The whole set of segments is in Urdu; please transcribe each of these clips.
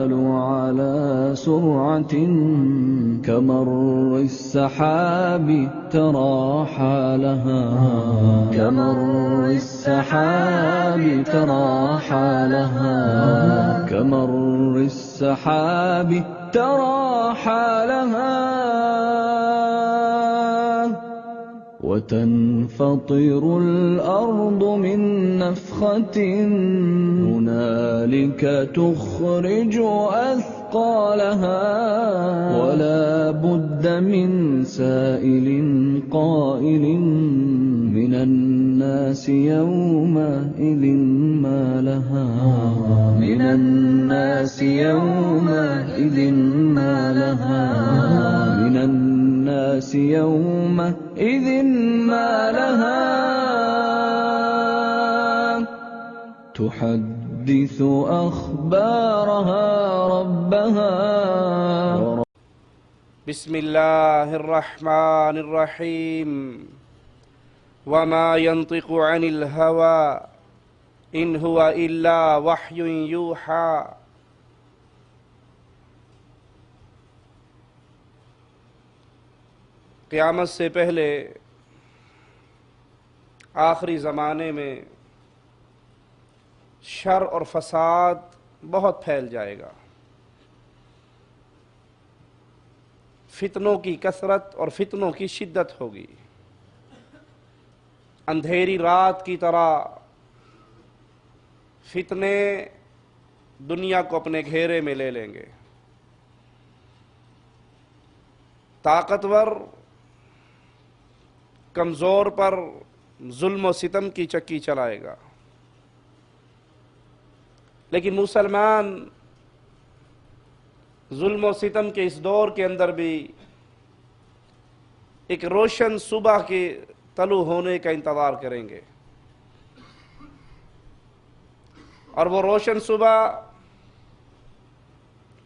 على سرعة كمر السحاب ترى حالها كمر السحاب ترى حالها كمر السحاب ترى حالها وتنفطر الأرض من نفخة هنالك تخرج أثقالها ولا بد من سائل قائل من الناس يومئذ ما لها من الناس يومئذ ما لها من الناس يومئذ ما لها تحدث أخبارها ربها. بسم الله الرحمن الرحيم. وما ينطق عن الهوى إن هو إلا وحي يوحى. قیامت سے پہلے آخری زمانے میں شر اور فساد بہت پھیل جائے گا. فتنوں کی کثرت اور فتنوں کی شدت ہوگی. اندھیری رات کی طرح فتنے دنیا کو اپنے گھیرے میں لے لیں گے. طاقتور کمزور پر ظلم و ستم کی چکی چلائے گا. لیکن مسلمان ظلم و ستم کے اس دور کے اندر بھی ایک روشن صبح کے طلوع ہونے کا انتظار کریں گے. اور وہ روشن صبح،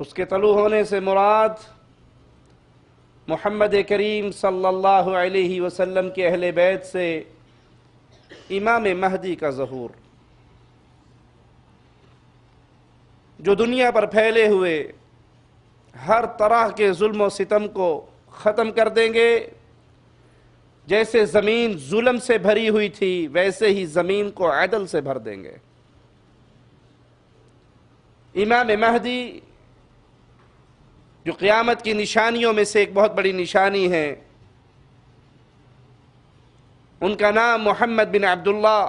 اس کے طلوع ہونے سے مراد محمد کریم صلی اللہ علیہ وسلم کے اہل بیت سے امام مہدی کا ظہور، جو دنیا پر پھیلے ہوئے ہر طرح کے ظلم و ستم کو ختم کر دیں گے. جیسے زمین ظلم سے بھری ہوئی تھی ویسے ہی زمین کو عدل سے بھر دیں گے. امام مہدی جو قیامت کی نشانیوں میں سے ایک بہت بڑی نشانی ہے، ان کا نام محمد بن عبداللہ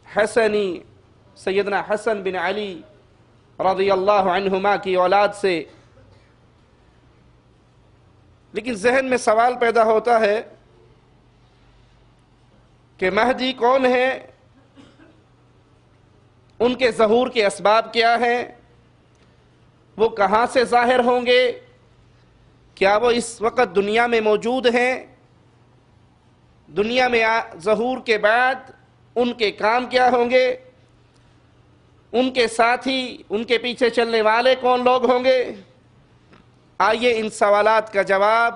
حسنی، سیدنا حسن بن علی رضی اللہ عنہما کی اولاد سے. لیکن ذہن میں سوال پیدا ہوتا ہے کہ مہدی کون ہے، ان کے ظہور کے اسباب کیا ہیں، وہ کہاں سے ظاہر ہوں گے، کیا وہ اس وقت دنیا میں موجود ہیں، دنیا میں ظہور کے بعد ان کے کام کیا ہوں گے، ان کے ساتھی، ان کے پیچھے چلنے والے کون لوگ ہوں گے. آئیے ان سوالات کا جواب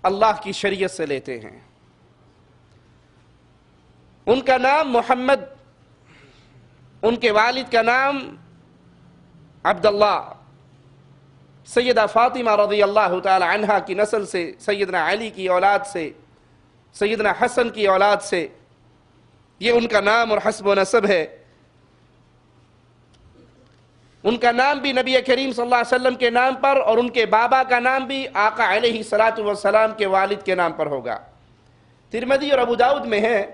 اللہ کی شریعت سے لیتے ہیں. ان کا نام محمد، ان کے والد کا نام عبداللہ، سیدہ فاطمہ رضی اللہ تعالی عنہا کی نسل سے، سیدنا علی کی اولاد سے، سیدنا حسن کی اولاد سے، یہ ان کا نام اور حسب و نسب ہے. ان کا نام بھی نبی کریم صلی اللہ علیہ وسلم کے نام پر اور ان کے بابا کا نام بھی آقا علیہ الصلوۃ والسلام کے والد کے نام پر ہوگا. ترمذی اور ابو داؤد میں ہے،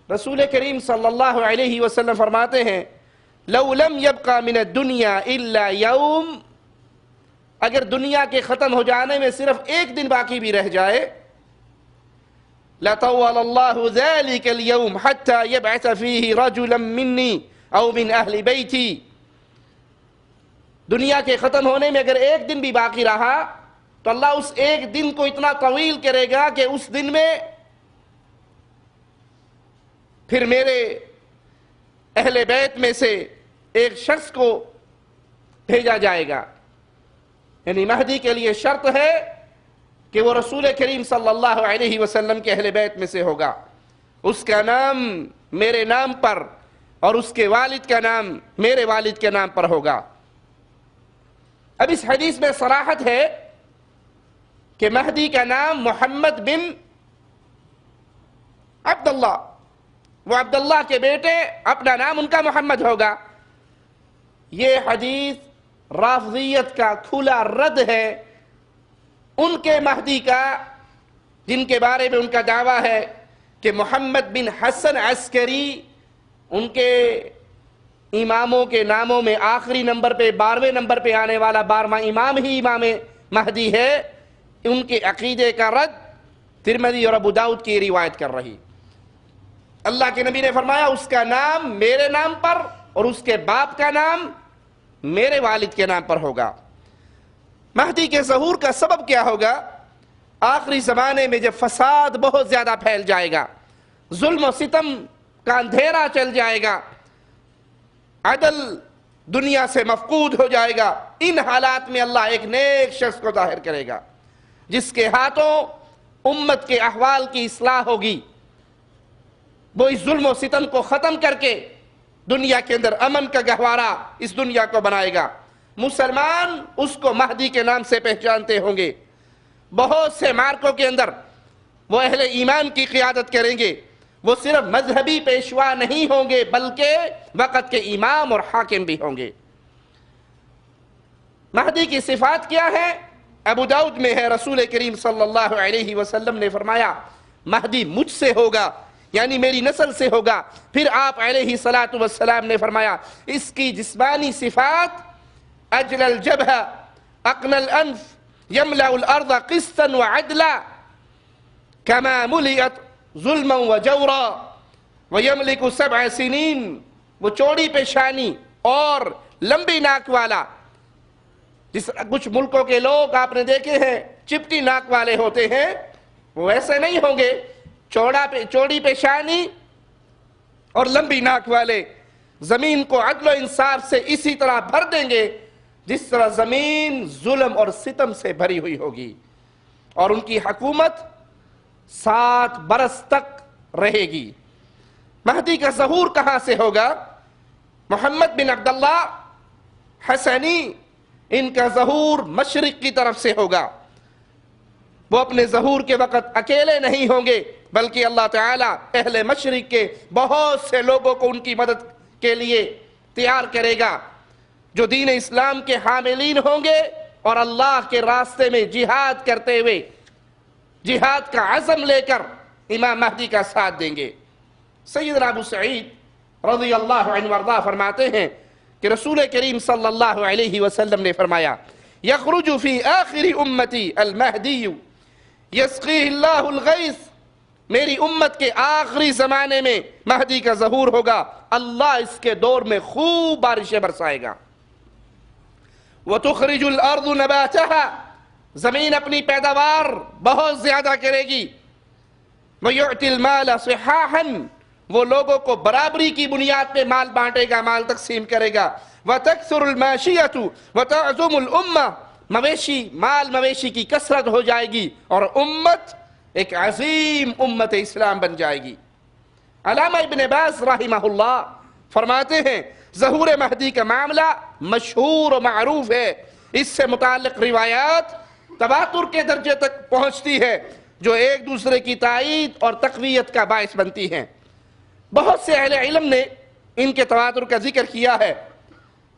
رسول کریم صلی اللہ علیہ وسلم فرماتے ہیں لو لم يبقى من الدنيا الا يوم، اگر دنیا کے ختم ہو جانے میں صرف ایک دن باقی بھی رہ جائے، لطول الله ذلك اليوم حتى يبعث فيه رجلا مني او من اهل بيتي. دنیا کے ختم ہونے میں اگر ایک دن بھی باقی رہا تو اللہ اس ایک دن کو اتنا طویل کرے گا کہ اس دن میں پھر میرے اہل بیت میں سے ایک شخص کو بھیجا جائے گا. یعنی مہدی کے لیے شرط ہے کہ وہ رسول کریم صلی اللہ علیہ وسلم کے اہل بیت میں سے ہوگا. اس کا نام میرے نام پر اور اس کے والد کا نام میرے والد کے نام پر ہوگا۔ اب اس حدیث میں صراحت ہے کہ مہدی کا نام محمد بن عبداللہ، وہ عبداللہ کے بیٹے، اپنا نام ان کا محمد ہوگا۔ یہ حدیث رافضیت کا کھلا رد ہے ان کے مہدی کا، جن کے بارے میں ان کا دعویٰ ہے کہ محمد بن حسن عسکری ان کے اماموں کے ناموں میں آخری نمبر پہ 12ویں نمبر پہ آنے والا 12واں امام ہی امام مہدی ہے۔ ان کے عقیدے کا رد ترمذی اور ابو داؤد کی روایت کر رہی۔ اللہ کے نبی نے فرمایا اس کا نام میرے نام پر اور اس کے باپ کا نام میرے والد کے نام پر ہوگا۔ مہدی کے ظہور کا سبب کیا ہوگا؟ آخری زمانے میں جب فساد بہت زیادہ پھیل جائے گا، ظلم و ستم کا اندھیرا چل جائے گا، عدل دنیا سے مفقود ہو جائے گا، ان حالات میں اللہ ایک نیک شخص کو ظاہر کرے گا جس کے ہاتھوں امت کے احوال کی اصلاح ہوگی۔ وہ اس ظلم و ستم کو ختم کر کے دنیا کے اندر امن کا گہوارہ اس دنیا کو بنائے گا۔ مسلمان اس کو مہدی کے نام سے پہچانتے ہوں گے۔ بہت سے مارکوں کے اندر وہ اہل ایمان کی قیادت کریں گے۔ وہ صرف مذہبی پیشوا نہیں ہوں گے بلکہ وقت کے امام اور حاکم بھی ہوں گے۔ مہدی کی صفات کیا ہے؟ ابو داؤد میں ہے، رسول کریم صلی اللہ علیہ وسلم نے فرمایا مہدی مجھ سے ہوگا، یعنی میری نسل سے ہوگا۔ پھر آپ علیہ السلام نے فرمایا اس کی جسمانی صفات اجل الجبہ اقن الانف یملأ الارض قسطا وعدلا کما ملئت ظلما وجورا ویملک 7 سنین، وہ چوڑی پیشانی اور لمبی ناک والا، جس کچھ ملکوں کے لوگ آپ نے دیکھے ہیں چپٹی ناک والے ہوتے ہیں، وہ ایسے نہیں ہوں گے، چوڑی پیشانی اور لمبی ناک والے، زمین کو عدل و انصاف سے اسی طرح بھر دیں گے جس طرح زمین ظلم اور ستم سے بھری ہوئی ہوگی، اور ان کی حکومت 7 برس تک رہے گی۔ مہدی کا ظہور کہاں سے ہوگا؟ محمد بن عبداللہ حسنی، ان کا ظہور مشرق کی طرف سے ہوگا۔ وہ اپنے ظہور کے وقت اکیلے نہیں ہوں گے بلکہ اللہ تعالیٰ اہل مشرق کے بہت سے لوگوں کو ان کی مدد کے لیے تیار کرے گا جو دین اسلام کے حاملین ہوں گے اور اللہ کے راستے میں جہاد کرتے ہوئے جہاد کا عزم لے کر امام مہدی کا ساتھ دیں گے۔ سیدنا ابو سعید رضی اللہ عنہ وارضاہ فرماتے ہیں کہ رسول کریم صلی اللہ علیہ وسلم نے فرمایا یخرج فی آخر امتی المہدی یسقیہ اللہ الغیث، میری امت کے آخری زمانے میں مہدی کا ظہور ہوگا، اللہ اس کے دور میں خوب بارشیں برسائے گا۔ وتخرج الارض نباتها، زمین اپنی پیداوار بہت زیادہ کرے گی۔ ویعطی المال صحاحا، وہ لوگوں کو برابری کی بنیاد پہ مال بانٹے گا، مال تقسیم کرے گا۔ وتکثر الماشیۃ وتعظم الامہ، مال مویشی کی کثرت ہو جائے گی اور امت ایک عظیم امت اسلام بن جائے گی۔ علامہ ابن باز رحمہ اللہ فرماتے ہیں ظہور مہدی کا معاملہ مشہور و معروف ہے، اس سے متعلق روایات تواتر کے درجے تک پہنچتی ہے جو ایک دوسرے کی تائید اور تقویت کا باعث بنتی ہیں۔ بہت سے اہل علم نے ان کے تواتر کا ذکر کیا ہے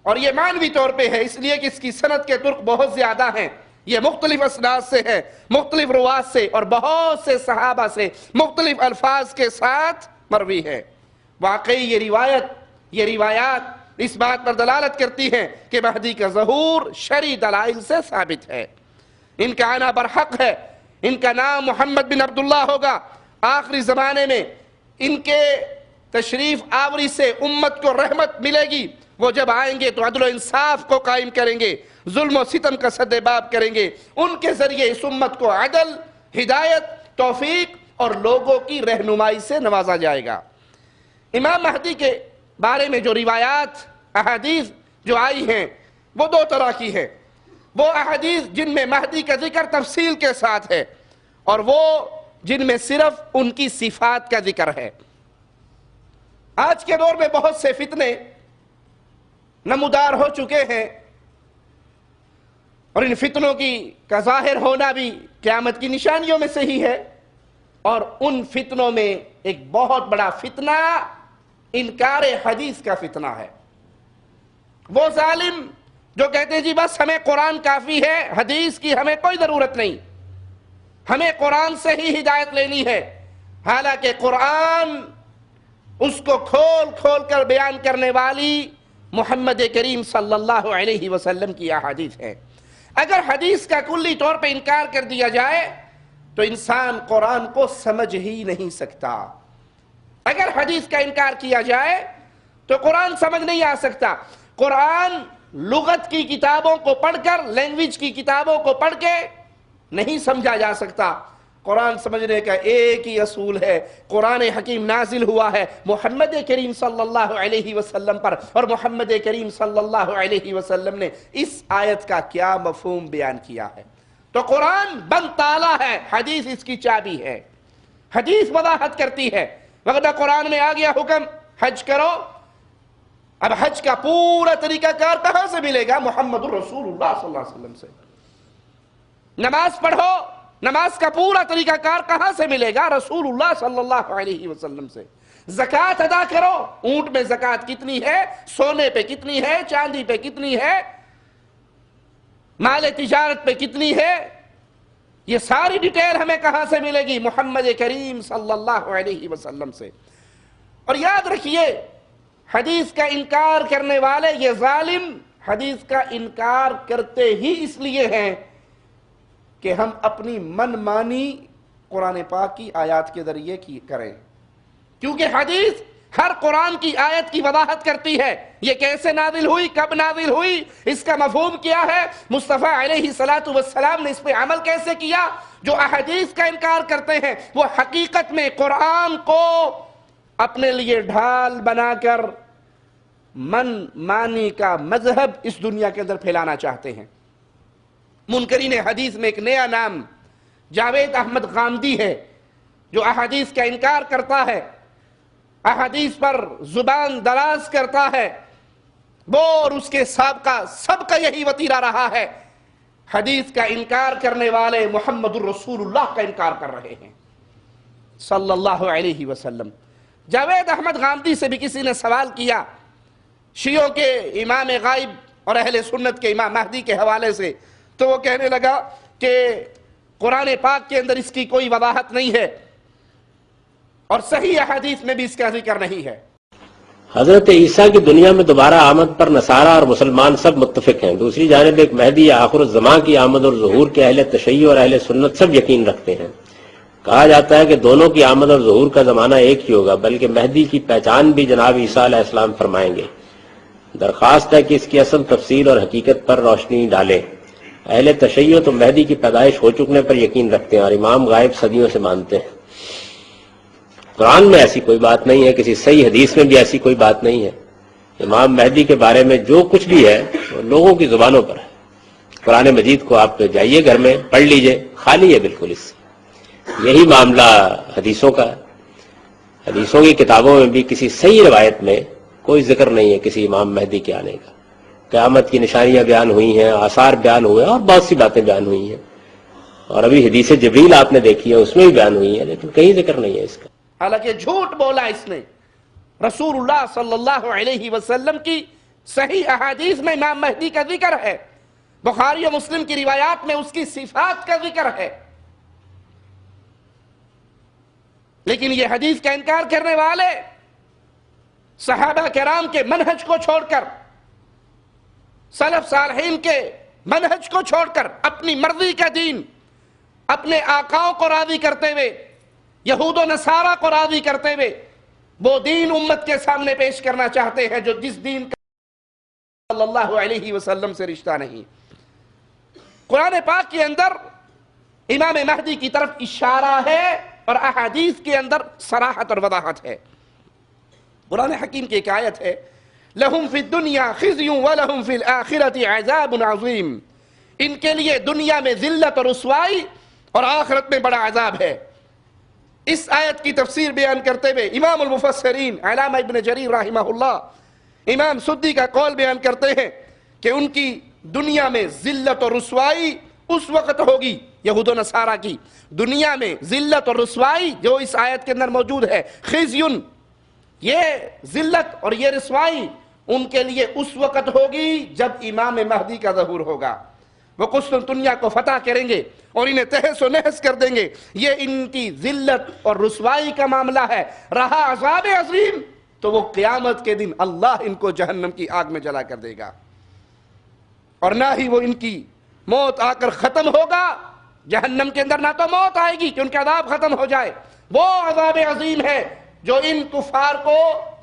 اور یہ معنوی طور پہ ہے، اس لیے کہ اس کی سند کے طرق بہت زیادہ ہیں، یہ مختلف اسناد سے ہے، مختلف روات سے اور بہت سے صحابہ سے مختلف الفاظ کے ساتھ مروی ہے۔ واقعی یہ روایات اس بات پر دلالت کرتی ہیں کہ مہدی کا ظہور شرعی دلائل سے ثابت ہے، ان کا آنا برحق ہے، ان کا نام محمد بن عبداللہ ہوگا۔ آخری زمانے میں ان کے تشریف آوری سے امت کو رحمت ملے گی، وہ جب آئیں گے تو عدل و انصاف کو قائم کریں گے، ظلم و ستم کا سد باب کریں گے، ان کے ذریعے اس امت کو عدل، ہدایت، توفیق اور لوگوں کی رہنمائی سے نوازا جائے گا۔ امام مہدی کے بارے میں جو روایات احادیث جو آئی ہیں وہ 2 طرح کی ہیں، وہ احادیث جن میں مہدی کا ذکر تفصیل کے ساتھ ہے اور وہ جن میں صرف ان کی صفات کا ذکر ہے۔ آج کے دور میں بہت سے فتنے نمودار ہو چکے ہیں، اور ان فتنوں کا ظاہر ہونا بھی قیامت کی نشانیوں میں سے ہی ہے۔ اور ان فتنوں میں ایک بہت بڑا فتنہ انکار حدیث کا فتنہ ہے۔ وہ ظالم جو کہتے ہیں جی بس ہمیں قرآن کافی ہے، حدیث کی ہمیں کوئی ضرورت نہیں، ہمیں قرآن سے ہی ہدایت لینی ہے، حالانکہ قرآن اس کو کھول کھول کر بیان کرنے والی محمد کریم صلی اللہ علیہ وسلم کی احادیث ہے۔ اگر حدیث کا کلی طور پہ انکار کر دیا جائے تو انسان قرآن کو سمجھ ہی نہیں سکتا۔ اگر حدیث کا انکار کیا جائے تو قرآن سمجھ نہیں آ سکتا۔ قرآن لغت کی کتابوں کو پڑھ کر، لینگویج کی کتابوں کو پڑھ کے نہیں سمجھا جا سکتا۔ قرآن سمجھنے کا ایک ہی اصول ہے، قرآن حکیم نازل ہوا ہے محمد کریم صلی اللہ علیہ وسلم پر، اور محمد کریم صلی اللہ علیہ وسلم نے اس آیت کا کیا مفہوم بیان کیا ہے۔ تو قرآن بند تالا ہے، حدیث اس کی چابی ہے، حدیث وضاحت کرتی ہے۔ وقت قرآن میں آ گیا حکم حج کرو، اب حج کا پورا طریقہ کار کہاں سے ملے گا؟ محمد الرسول اللہ صلی اللہ علیہ وسلم سے۔ نماز پڑھو، نماز کا پورا طریقہ کار کہاں سے ملے گا؟ رسول اللہ صلی اللہ علیہ وسلم سے۔ زکوٰۃ ادا کرو، اونٹ میں زکوٰۃ کتنی ہے، سونے پہ کتنی ہے، چاندی پہ کتنی ہے، مال تجارت پہ کتنی ہے، یہ ساری ڈیٹیل ہمیں کہاں سے ملے گی؟ محمد کریم صلی اللہ علیہ وسلم سے۔ اور یاد رکھیے، حدیث کا انکار کرنے والے یہ ظالم حدیث کا انکار کرتے ہی اس لیے ہیں کہ ہم اپنی من مانی قرآن پاک کی آیات کے ذریعے کی کریں، کیونکہ حدیث ہر قرآن کی آیت کی وضاحت کرتی ہے، یہ کیسے نازل ہوئی، کب نازل ہوئی، اس کا مفہوم کیا ہے، مصطفیٰ علیہ السلام نے اس پہ عمل کیسے کیا۔ جو احادیث کا انکار کرتے ہیں وہ حقیقت میں قرآن کو اپنے لیے ڈھال بنا کر من مانی کا مذہب اس دنیا کے اندر پھیلانا چاہتے ہیں۔ منکرین حدیث میں ایک نیا نام جاوید احمد غامدی ہے، جو احادیث کا انکار کرتا ہے، احادیث پر زبان دراز کرتا ہے، وہ اور اس کے سابقہ سب کا یہی وتیرہ رہا ہے، حدیث کا انکار کرنے والے محمد الرسول اللہ کا انکار کر رہے ہیں صلی اللہ علیہ وسلم۔ جاوید احمد غامدی سے بھی کسی نے سوال کیا شیعوں کے امام غائب اور اہل سنت کے امام مہدی کے حوالے سے، تو وہ کہنے لگا کہ قرآن پاک کے اندر اس کی کوئی وضاحت نہیں ہے، اور صحیح احادیث میں بھی اس کا ذکر نہیں ہے۔ حضرت عیسیٰ کی دنیا میں دوبارہ آمد پر نصارہ اور مسلمان سب متفق ہیں، دوسری جانب ایک مہدی یا آخر الزمان کی آمد اور ظہور کے اہل تشیع اور اہل سنت سب یقین رکھتے ہیں۔ کہا جاتا ہے کہ دونوں کی آمد اور ظہور کا زمانہ ایک ہی ہوگا، بلکہ مہدی کی پہچان بھی جناب عیسیٰ علیہ السلام فرمائیں گے۔ درخواست ہے کہ اس کی اصل تفصیل اور حقیقت پر روشنی ڈالیں۔ اہل تشیع تو مہدی کی پیدائش ہو چکنے پر یقین رکھتے ہیں اور امام غائب صدیوں سے مانتے ہیں۔ قرآن میں ایسی کوئی بات نہیں ہے، کسی صحیح حدیث میں بھی ایسی کوئی بات نہیں ہے۔ امام مہدی کے بارے میں جو کچھ بھی ہے وہ لوگوں کی زبانوں پر ہے۔ قرآن مجید کو آپ جائیے گھر میں پڑھ لیجئے، خالی ہے بالکل اس سے۔ یہی معاملہ حدیثوں کا ہے۔ حدیثوں کی کتابوں میں بھی کسی صحیح روایت میں کوئی ذکر نہیں ہے کسی امام مہدی کے آنے کا۔ قیامت کی نشانیاں بیان ہوئی ہیں، آثار بیان ہوئے ہیں، اور بہت سی باتیں بیان ہوئی ہیں، اور ابھی حدیث جبریل آپ نے دیکھی ہے اس میں بھی بیان ہوئی ہے، لیکن کہیں ذکر نہیں ہے اس کا۔ حالانکہ جھوٹ بولا اس نے۔ رسول اللہ صلی اللہ علیہ وسلم کی صحیح احادیث میں امام مہدی کا ذکر ہے، بخاری و مسلم کی روایات میں اس کی صفات کا ذکر ہے، لیکن یہ حدیث کا انکار کرنے والے صحابہ کرام کے منہج کو چھوڑ کر، سلف صالحین کے منہج کو چھوڑ کر، اپنی مرضی کا دین اپنے آقاؤں کو راضی کرتے ہوئے، یہود و نصارہ کو راضی کرتے ہوئے وہ دین امت کے سامنے پیش کرنا چاہتے ہیں جو جس دین کا صلی اللہ علیہ وسلم سے رشتہ نہیں۔ قرآن پاک کے اندر امام مہدی کی طرف اشارہ ہے اور احادیث کے اندر صراحت اور وضاحت ہے۔ قرآن حکیم کی ایک آیت ہے، لہم فی الدنیا خزی ولہم فی الآخرۃ عذاب عظیم، ان کے لیے دنیا میں ذلت اور رسوائی اور آخرت میں بڑا عذاب ہے۔ اس آیت کی تفسیر بیان کرتے ہوئے امام المفسرین علامہ ابن جریر رحمہ اللہ امام سدی کا قول بیان کرتے ہیں کہ ان کی دنیا میں ذلت اور رسوائی اس وقت ہوگی، یہود و نصارہ کی دنیا میں ذلت اور رسوائی جو اس آیت کے اندر موجود ہے، خزیون، یہ ذلت اور یہ رسوائی ان کے لیے اس وقت ہوگی جب امام مہدی کا ظہور ہوگا۔ وہ قسطنطنیہ کو فتح کریں گے اور انہیں تہس و نہس کر دیں گے۔ یہ ان کی ذلت اور رسوائی کا معاملہ ہے۔ رہا عذاب عظیم تو وہ قیامت کے دن اللہ ان کو جہنم کی آگ میں جلا کر دے گا، اور نہ ہی وہ ان کی موت آ کر ختم ہوگا۔ جہنم کے اندر نہ تو موت آئے گی کہ ان کا عذاب ختم ہو جائے، وہ عذاب عظیم ہے جو ان کفار کو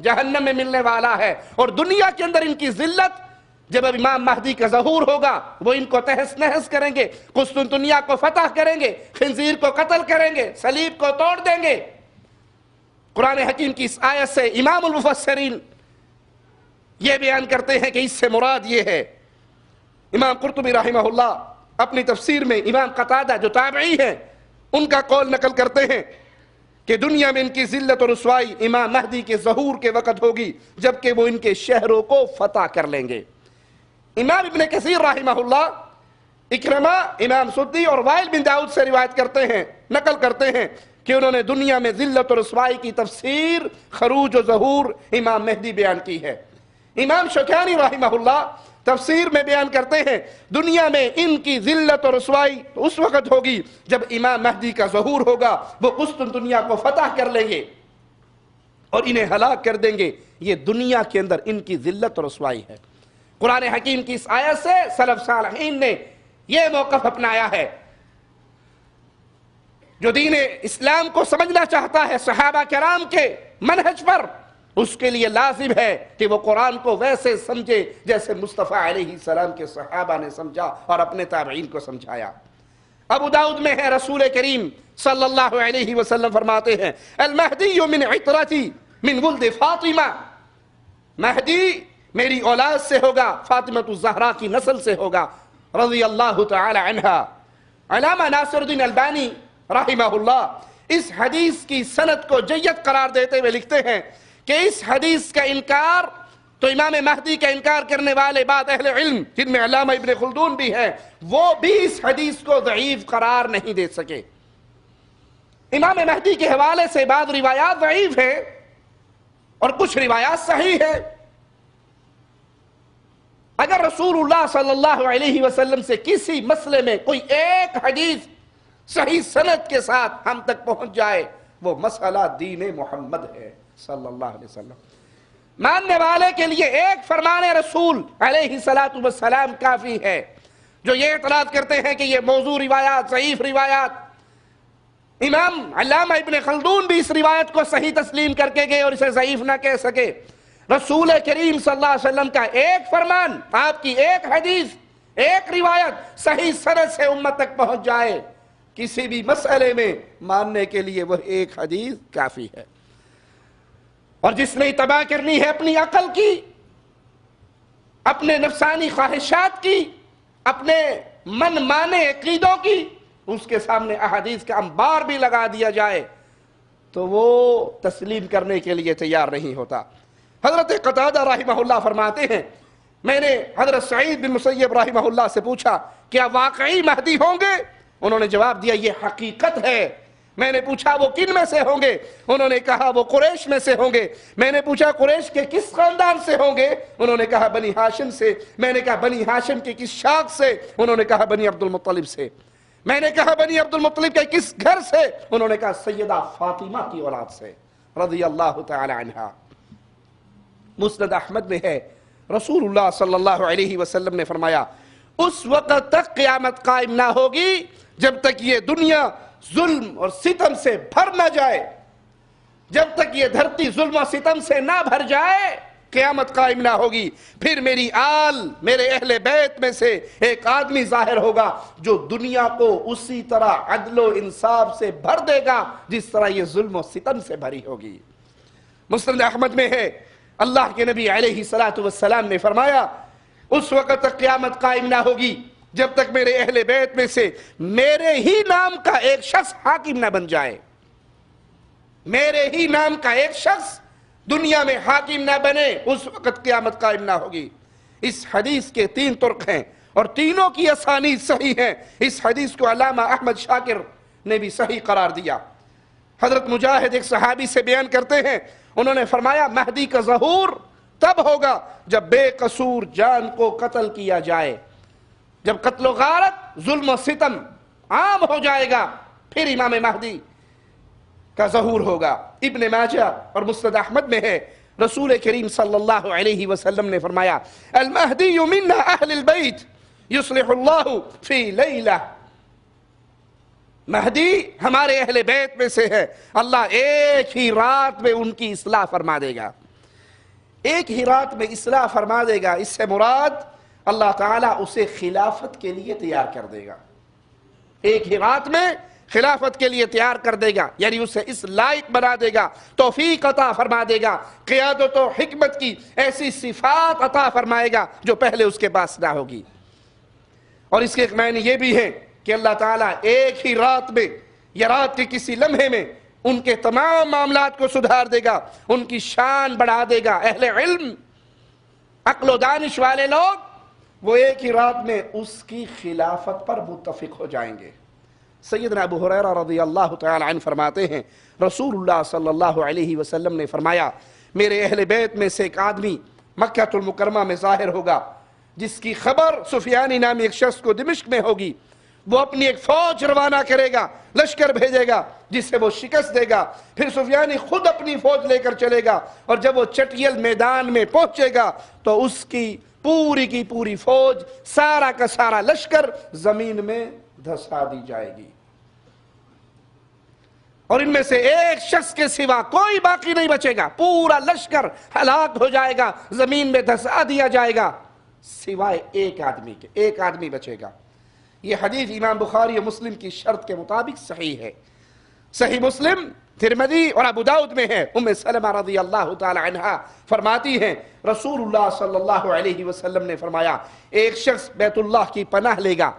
جہنم میں ملنے والا ہے، اور دنیا کے اندر ان کی ذلت جب اب امام مہدی کا ظہور ہوگا وہ ان کو تہس نہس کریں گے، قسطنطنیہ کو فتح کریں گے، خنزیر کو قتل کریں گے، صلیب کو توڑ دیں گے۔ قرآن حکیم کی اس آیت سے امام المفسرین یہ بیان کرتے ہیں کہ اس سے مراد یہ ہے۔ امام قرطبی رحمہ اللہ اپنی تفسیر میں امام قتادہ جو تابعی ہیں ان کا قول نقل کرتے ہیں کہ دنیا میں ان کی ذلت اور رسوائی امام مہدی کے ظہور کے وقت ہوگی جبکہ وہ ان کے شہروں کو فتح کر لیں گے۔ امام ابن کثیر رحمہ اللہ اکرمہ، امام سدی اور وائل بن داؤد سے روایت کرتے ہیں، نقل کرتے ہیں کہ انہوں نے دنیا میں ذلت اور رسوائی کی تفسیر خروج و ظہور امام مہدی بیان کی ہے۔ امام شوکانی رحمہ اللہ تفسیر میں بیان کرتے ہیں دنیا میں ان کی ذلت اور رسوائی اس وقت ہوگی جب امام مہدی کا ظہور ہوگا، وہ قسطنطنیہ کو فتح کر لیں گے اور انہیں ہلاک کر دیں گے۔ یہ دنیا کے اندر ان کی ذلت اور رسوائی ہے۔ قرآن حکیم کی اس آیت سے سلف صالحین نے یہ موقف اپنایا ہے۔ جو دین اسلام کو سمجھنا چاہتا ہے صحابہ کرام کے منہج پر، اس کے لیے لازم ہے کہ وہ قرآن کو ویسے سمجھے جیسے مصطفیٰ علیہ السلام کے صحابہ نے سمجھا اور اپنے تابعین کو سمجھایا۔ ابو داؤد میں ہے، رسول کریم صلی اللہ علیہ وسلم فرماتے ہیں المہدی من عطرتی من ولد فاطمہ، مہدی میری اولاد سے ہوگا، فاطمہ الزہرا کی نسل سے ہوگا رضی اللہ تعالی عنہا۔ علامہ ناصر الدین البانی رحمہ اللہ اس حدیث کی سند کو جید قرار دیتے ہوئے لکھتے ہیں کہ اس حدیث کا انکار تو امام مہدی کا انکار کرنے والے بعض اہل علم جن میں علامہ ابن خلدون بھی ہیں، وہ بھی اس حدیث کو ضعیف قرار نہیں دے سکے۔ امام مہدی کے حوالے سے بعض روایات ضعیف ہیں اور کچھ روایات صحیح ہیں۔ اگر رسول اللہ صلی اللہ علیہ وسلم سے کسی مسئلے میں کوئی ایک حدیث صحیح سند کے ساتھ ہم تک پہنچ جائے، وہ مسئلہ دین محمد ہے صلی اللہ علیہ وسلم۔ ماننے والے کے لیے ایک فرمان رسول علیہ السلام کافی ہے۔ جو یہ اعتراض کرتے ہیں کہ یہ موضوع روایات، ضعیف روایات، امام علامہ ابن خلدون بھی اس روایت کو صحیح تسلیم کر کے گئے اور اسے ضعیف نہ کہہ سکے۔ رسول کریم صلی اللہ علیہ وسلم کا ایک فرمان، آپ کی ایک حدیث، ایک روایت صحیح سند سے امت تک پہنچ جائے، کسی بھی مسئلے میں ماننے کے لیے وہ ایک حدیث کافی ہے۔ اور جس نے تباہ کرنی ہے اپنی عقل کی، اپنے نفسانی خواہشات کی، اپنے من مانے عقیدوں کی، اس کے سامنے احادیث کا انبار بھی لگا دیا جائے تو وہ تسلیم کرنے کے لیے تیار نہیں ہوتا۔ حضرت قتادہ رحمہ اللہ فرماتے ہیں میں نے حضرت سعید بن مسیب رحمہ اللہ سے پوچھا کیا واقعی مہدی ہوں گے؟ انہوں نے جواب دیا یہ حقیقت ہے۔ میں نے پوچھا وہ کن میں سے ہوں گے؟ انہوں نے کہا وہ قریش میں سے ہوں گے۔ میں نے پوچھا قریش کے کس خاندان سے ہوں گے؟ انہوں نے کہا بنی ہاشم سے۔ میں نے کہا بنی ہاشم کے کس شاخ سے؟ انہوں نے کہا بنی عبد المطلب سے۔ میں نے کہا بنی عبد المطلب کے کس گھر سے؟ انہوں نے کہا سیدہ فاطمہ کی اولاد سے رضی اللہ تعالی عنہا۔ مسند احمد میں ہے رسول اللہ صلی اللہ علیہ وسلم نے فرمایا اس وقت تک قیامت قائم نہ ہوگی جب تک یہ دنیا ظلم اور ستم سے بھر نہ جائے، جب تک یہ دھرتی ظلم و ستم سے نہ بھر جائے قیامت قائم نہ ہوگی۔ پھر میری آل، میرے اہل بیت میں سے ایک آدمی ظاہر ہوگا جو دنیا کو اسی طرح عدل و انصاف سے بھر دے گا جس طرح یہ ظلم و ستم سے بھری ہوگی۔ مسند احمد میں ہے اللہ کے نبی علیہ السلام نے فرمایا اس وقت تک قیامت قائم نہ ہوگی جب تک میرے اہل بیت میں سے میرے ہی نام کا ایک شخص حاکم نہ بن جائے۔ میرے ہی نام کا ایک شخص دنیا میں حاکم نہ بنے اس وقت قیامت قائم نہ ہوگی۔ اس حدیث کے 3 طرق ہیں اور تینوں کی اسانید صحیح ہیں۔ اس حدیث کو علامہ احمد شاکر نے بھی صحیح قرار دیا۔ حضرت مجاہد ایک صحابی سے بیان کرتے ہیں، انہوں نے فرمایا مہدی کا ظہور تب ہوگا جب بے قصور جان کو قتل کیا جائے، جب قتل و غارت ظلم و ستم عام ہو جائے گا، پھر امام مہدی کا ظہور ہوگا۔ ابن ماجہ اور مسند احمد میں ہے، رسول کریم صلی اللہ علیہ وسلم نے فرمایا المہدی من اہل البیت یصلح اللہ فی لیلہ، مہدی ہمارے اہل بیت میں سے ہے، اللہ ایک ہی رات میں ان کی اصلاح فرما دے گا۔ ایک ہی رات میں اصلاح فرما دے گا، اس سے مراد اللہ تعالیٰ اسے خلافت کے لیے تیار کر دے گا۔ ایک ہی رات میں خلافت کے لیے تیار کر دے گا، یعنی اسے اس لائق بنا دے گا، توفیق عطا فرما دے گا، قیادت و حکمت کی ایسی صفات عطا فرمائے گا جو پہلے اس کے پاس نہ ہوگی۔ اور اس کے ایک معنی یہ بھی ہے کہ اللہ تعالیٰ ایک ہی رات میں یا رات کے کسی لمحے میں ان کے تمام معاملات کو سدھار دے گا، ان کی شان بڑھا دے گا۔ اہل علم، عقل و دانش والے لوگ وہ ایک ہی رات میں اس کی خلافت پر متفق ہو جائیں گے۔ سیدنا ابو ہریرہ رضی اللہ تعالی عنہ فرماتے ہیں رسول اللہ صلی اللہ علیہ وسلم نے فرمایا میرے اہل بیت میں سے ایک آدمی مکہ المکرمہ میں ظاہر ہوگا جس کی خبر سفیانی نامی ایک شخص کو دمشق میں ہوگی، وہ اپنی ایک فوج روانہ کرے گا، لشکر بھیجے گا جس سے وہ شکست دے گا، پھر سفیانی خود اپنی فوج لے کر چلے گا، اور جب وہ چٹیل میدان میں پہنچے گا تو اس کی پوری فوج، سارا کا سارا لشکر زمین میں دھسا دی جائے گی، اور ان میں سے ایک شخص کے سوا کوئی باقی نہیں بچے گا، پورا لشکر ہلاک ہو جائے گا، زمین میں دھسا دیا جائے گا، سوائے ایک آدمی کے، ایک آدمی بچے گا۔ یہ حدیث امام بخاری و مسلم کی شرط کے مطابق صحیح ہے۔ صحیح مسلم، ترمذی اور ابو داؤد میں ہے۔ ام سلمہ رضی اللہ تعالی عنہا فرماتی ہیں رسول اللہ صلی اللہ علیہ وسلم نے فرمایا ایک شخص بیت اللہ کی پناہ لے گا،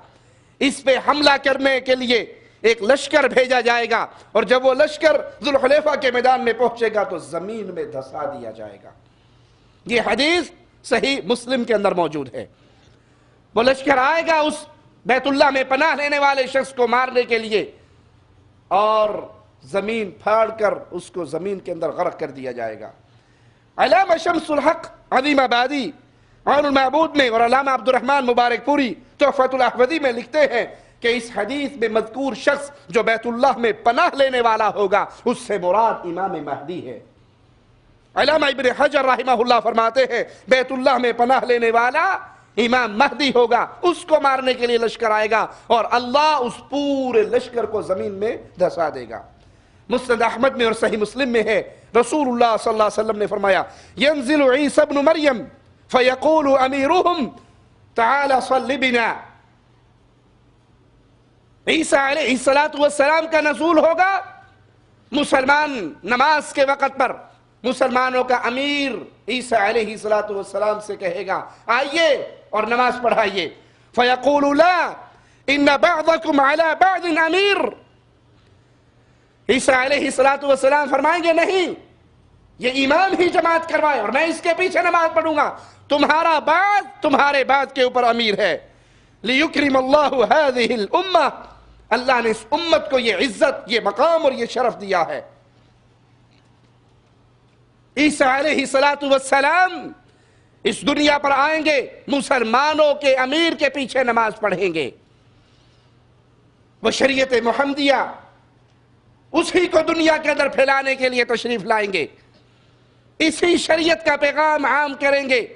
اس پہ حملہ کرنے کے لیے ایک لشکر بھیجا جائے گا، اور جب وہ لشکر ذوالحلیفہ کے میدان میں پہنچے گا تو زمین میں دھسا دیا جائے گا۔ یہ حدیث صحیح مسلم کے اندر موجود ہے۔ وہ لشکر آئے گا اس بیت اللہ میں پناہ لینے والے شخص کو مارنے کے لیے، اور زمین پھاڑ کر اس کو زمین کے اندر غرق کر دیا جائے گا۔ علامہ شمس الحق عظیم آبادی عون المعبود میں اور علامہ عبد الرحمن مبارک پوری تحفۃ الاحوذی میں لکھتے ہیں کہ اس حدیث میں مذکور شخص جو بیت اللہ میں پناہ لینے والا ہوگا اس سے مراد امام مہدی ہے۔ علامہ ابن حجر رحمہ اللہ فرماتے ہیں بیت اللہ میں پناہ لینے والا امام مہدی ہوگا، اس کو مارنے کے لیے لشکر آئے گا اور اللہ اس پورے لشکر کو زمین میں دھسا دے گا۔ مسند احمد میں اور صحیح مسلم میں ہے رسول اللہ صلی اللہ علیہ وسلم نے فرمایا ینزل عیسی ابن مریم فیقول امیرهم تعال صل بنا، عیسیٰ علیہ السلام کا نزول ہوگا، مسلمان نماز کے وقت پر مسلمانوں کا امیر عیسیٰ علیہ السلام سے کہے گا آئیے اور نماز پڑھائیے، فیقول لا ان بعضکم علی بعض امیر، عیسیٰ علیہ السلام فرمائیں گے نہیں، یہ امام ہی جماعت کروائے اور میں اس کے پیچھے نماز پڑھوں گا، تمہارا بعض تمہارے بعض کے اوپر امیر ہے۔ لیکرم اللہ هذه الامہ، اللہ نے اس امت کو یہ عزت، یہ مقام اور یہ شرف دیا ہے۔ عیسیٰ علیہ السلام اس دنیا پر آئیں گے، مسلمانوں کے امیر کے پیچھے نماز پڑھیں گے، وہ شریعت محمدیہ اسی کو دنیا کے اندر پھیلانے کے لیے تشریف لائیں گے، اسی شریعت کا پیغام عام کریں گے،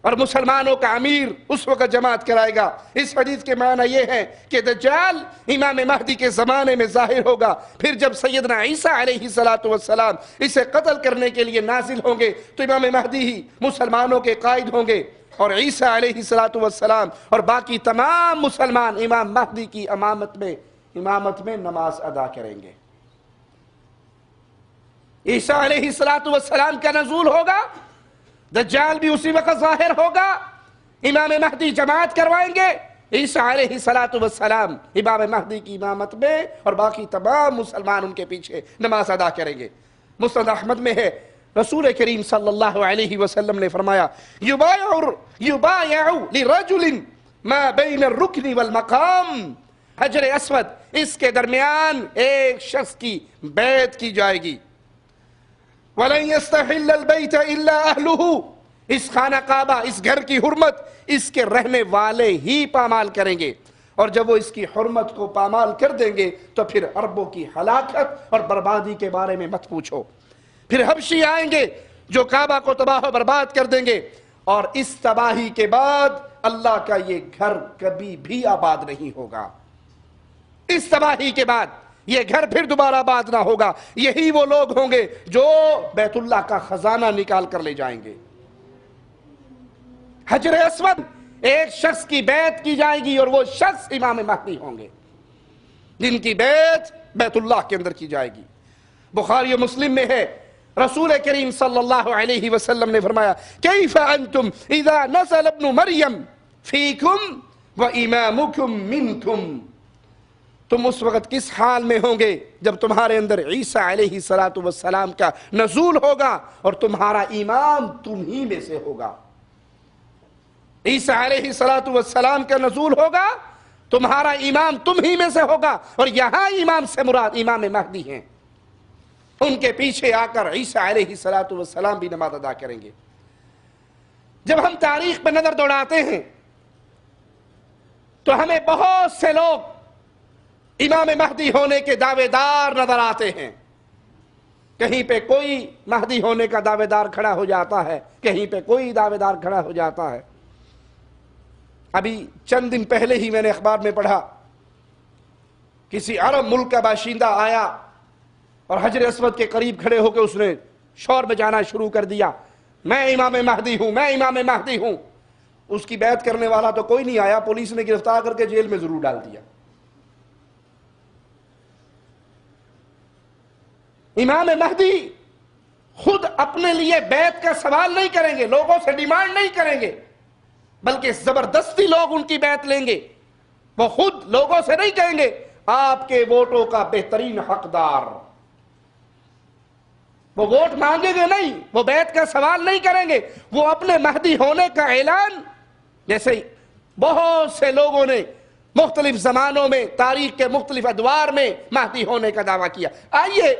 اور مسلمانوں کا امیر اس وقت جماعت کرائے گا۔ اس حدیث کے معنی یہ ہے کہ دجال امام مہدی کے زمانے میں ظاہر ہوگا، پھر جب سیدنا عیسیٰ علیہ السلام اسے قتل کرنے کے لیے نازل ہوں گے تو امام مہدی ہی مسلمانوں کے قائد ہوں گے، اور عیسیٰ علیہ السلام اور باقی تمام مسلمان امام مہدی کی امامت میں نماز ادا کریں گے۔ عیسیٰ علیہ السلام کا نزول ہوگا، دجال بھی اسی وقت ظاہر ہوگا، امام مہدی جماعت کروائیں گے، عیسیٰ علیہ السلام امام مہدی کی امامت میں اور باقی تمام مسلمان ان کے پیچھے نماز ادا کریں گے۔ مسند احمد میں ہے، رسول کریم صلی اللہ علیہ وسلم نے فرمایا یبایع لرجل ما بین الرکن والمقام، حجر اسود اس کے درمیان ایک شخص کی بیعت کی جائے گی۔ وَلَن يَسْتَحِلَّ الْبَيْتَ إِلَّا أَهْلُهُ، اس خانہ کعبہ، اس گھر کی حرمت اس کے رہنے والے ہی پامال کریں گے، اور جب وہ اس کی حرمت کو پامال کر دیں گے تو پھر عربوں کی ہلاکت اور بربادی کے بارے میں مت پوچھو۔ پھر حبشی آئیں گے جو کعبہ کو تباہ و برباد کر دیں گے، اور اس تباہی کے بعد اللہ کا یہ گھر کبھی بھی آباد نہیں ہوگا۔ اس تباہی کے بعد یہ گھر پھر دوبارہ آباد نہ ہوگا۔ یہی وہ لوگ ہوں گے جو بیت اللہ کا خزانہ نکال کر لے جائیں گے۔ حجر اسود ایک شخص کی بیعت کی جائے گی، اور وہ شخص امام مہدی ہوں گے جن کی بیعت بیت اللہ کے اندر کی جائے گی۔ بخاری و مسلم میں ہے، رسول کریم صلی اللہ علیہ وسلم نے فرمایا کیف انتم اذا نزل ابن مریم فیکم و امامکم منکم، تم اس وقت کس حال میں ہوں گے جب تمہارے اندر عیسیٰ علیہ السلام کا نزول ہوگا اور تمہارا امام تم ہی میں سے ہوگا۔ عیسیٰ علیہ السلام کا نزول ہوگا، تمہارا امام تم ہی میں سے ہوگا، اور یہاں امام سے مراد امام مہدی ہیں۔ ان کے پیچھے آ کر عیسیٰ علیہ السلام بھی نماز ادا کریں گے۔ جب ہم تاریخ پر نظر دوڑاتے ہیں تو ہمیں بہت سے لوگ امام مہدی ہونے کے دعوے دار نظر آتے ہیں۔ کہیں پہ کوئی مہدی ہونے کا دعوے دار کھڑا ہو جاتا ہے، کہیں پہ کوئی دعوے دار کھڑا ہو جاتا ہے۔ ابھی چند دن پہلے ہی میں نے اخبار میں پڑھا، کسی عرب ملک کا باشندہ آیا اور حجر اسود کے قریب کھڑے ہو کے اس نے شور بجانا شروع کر دیا، میں امام مہدی ہوں، میں امام مہدی ہوں۔ اس کی بیعت کرنے والا تو کوئی نہیں آیا، پولیس نے گرفتار کر کے جیل میں ضرور ڈال دیا۔ امام مہدی خود اپنے لیے بیعت کا سوال نہیں کریں گے، لوگوں سے ڈیمانڈ نہیں کریں گے، بلکہ زبردستی لوگ ان کی بیعت لیں گے۔ وہ خود لوگوں سے نہیں کہیں گے آپ کے ووٹوں کا بہترین حقدار، وہ ووٹ مانگیں گے نہیں، وہ بیعت کا سوال نہیں کریں گے، وہ اپنے مہدی ہونے کا اعلان، جیسے بہت سے لوگوں نے مختلف زمانوں میں تاریخ کے مختلف ادوار میں مہدی ہونے کا دعویٰ کیا۔ آئیے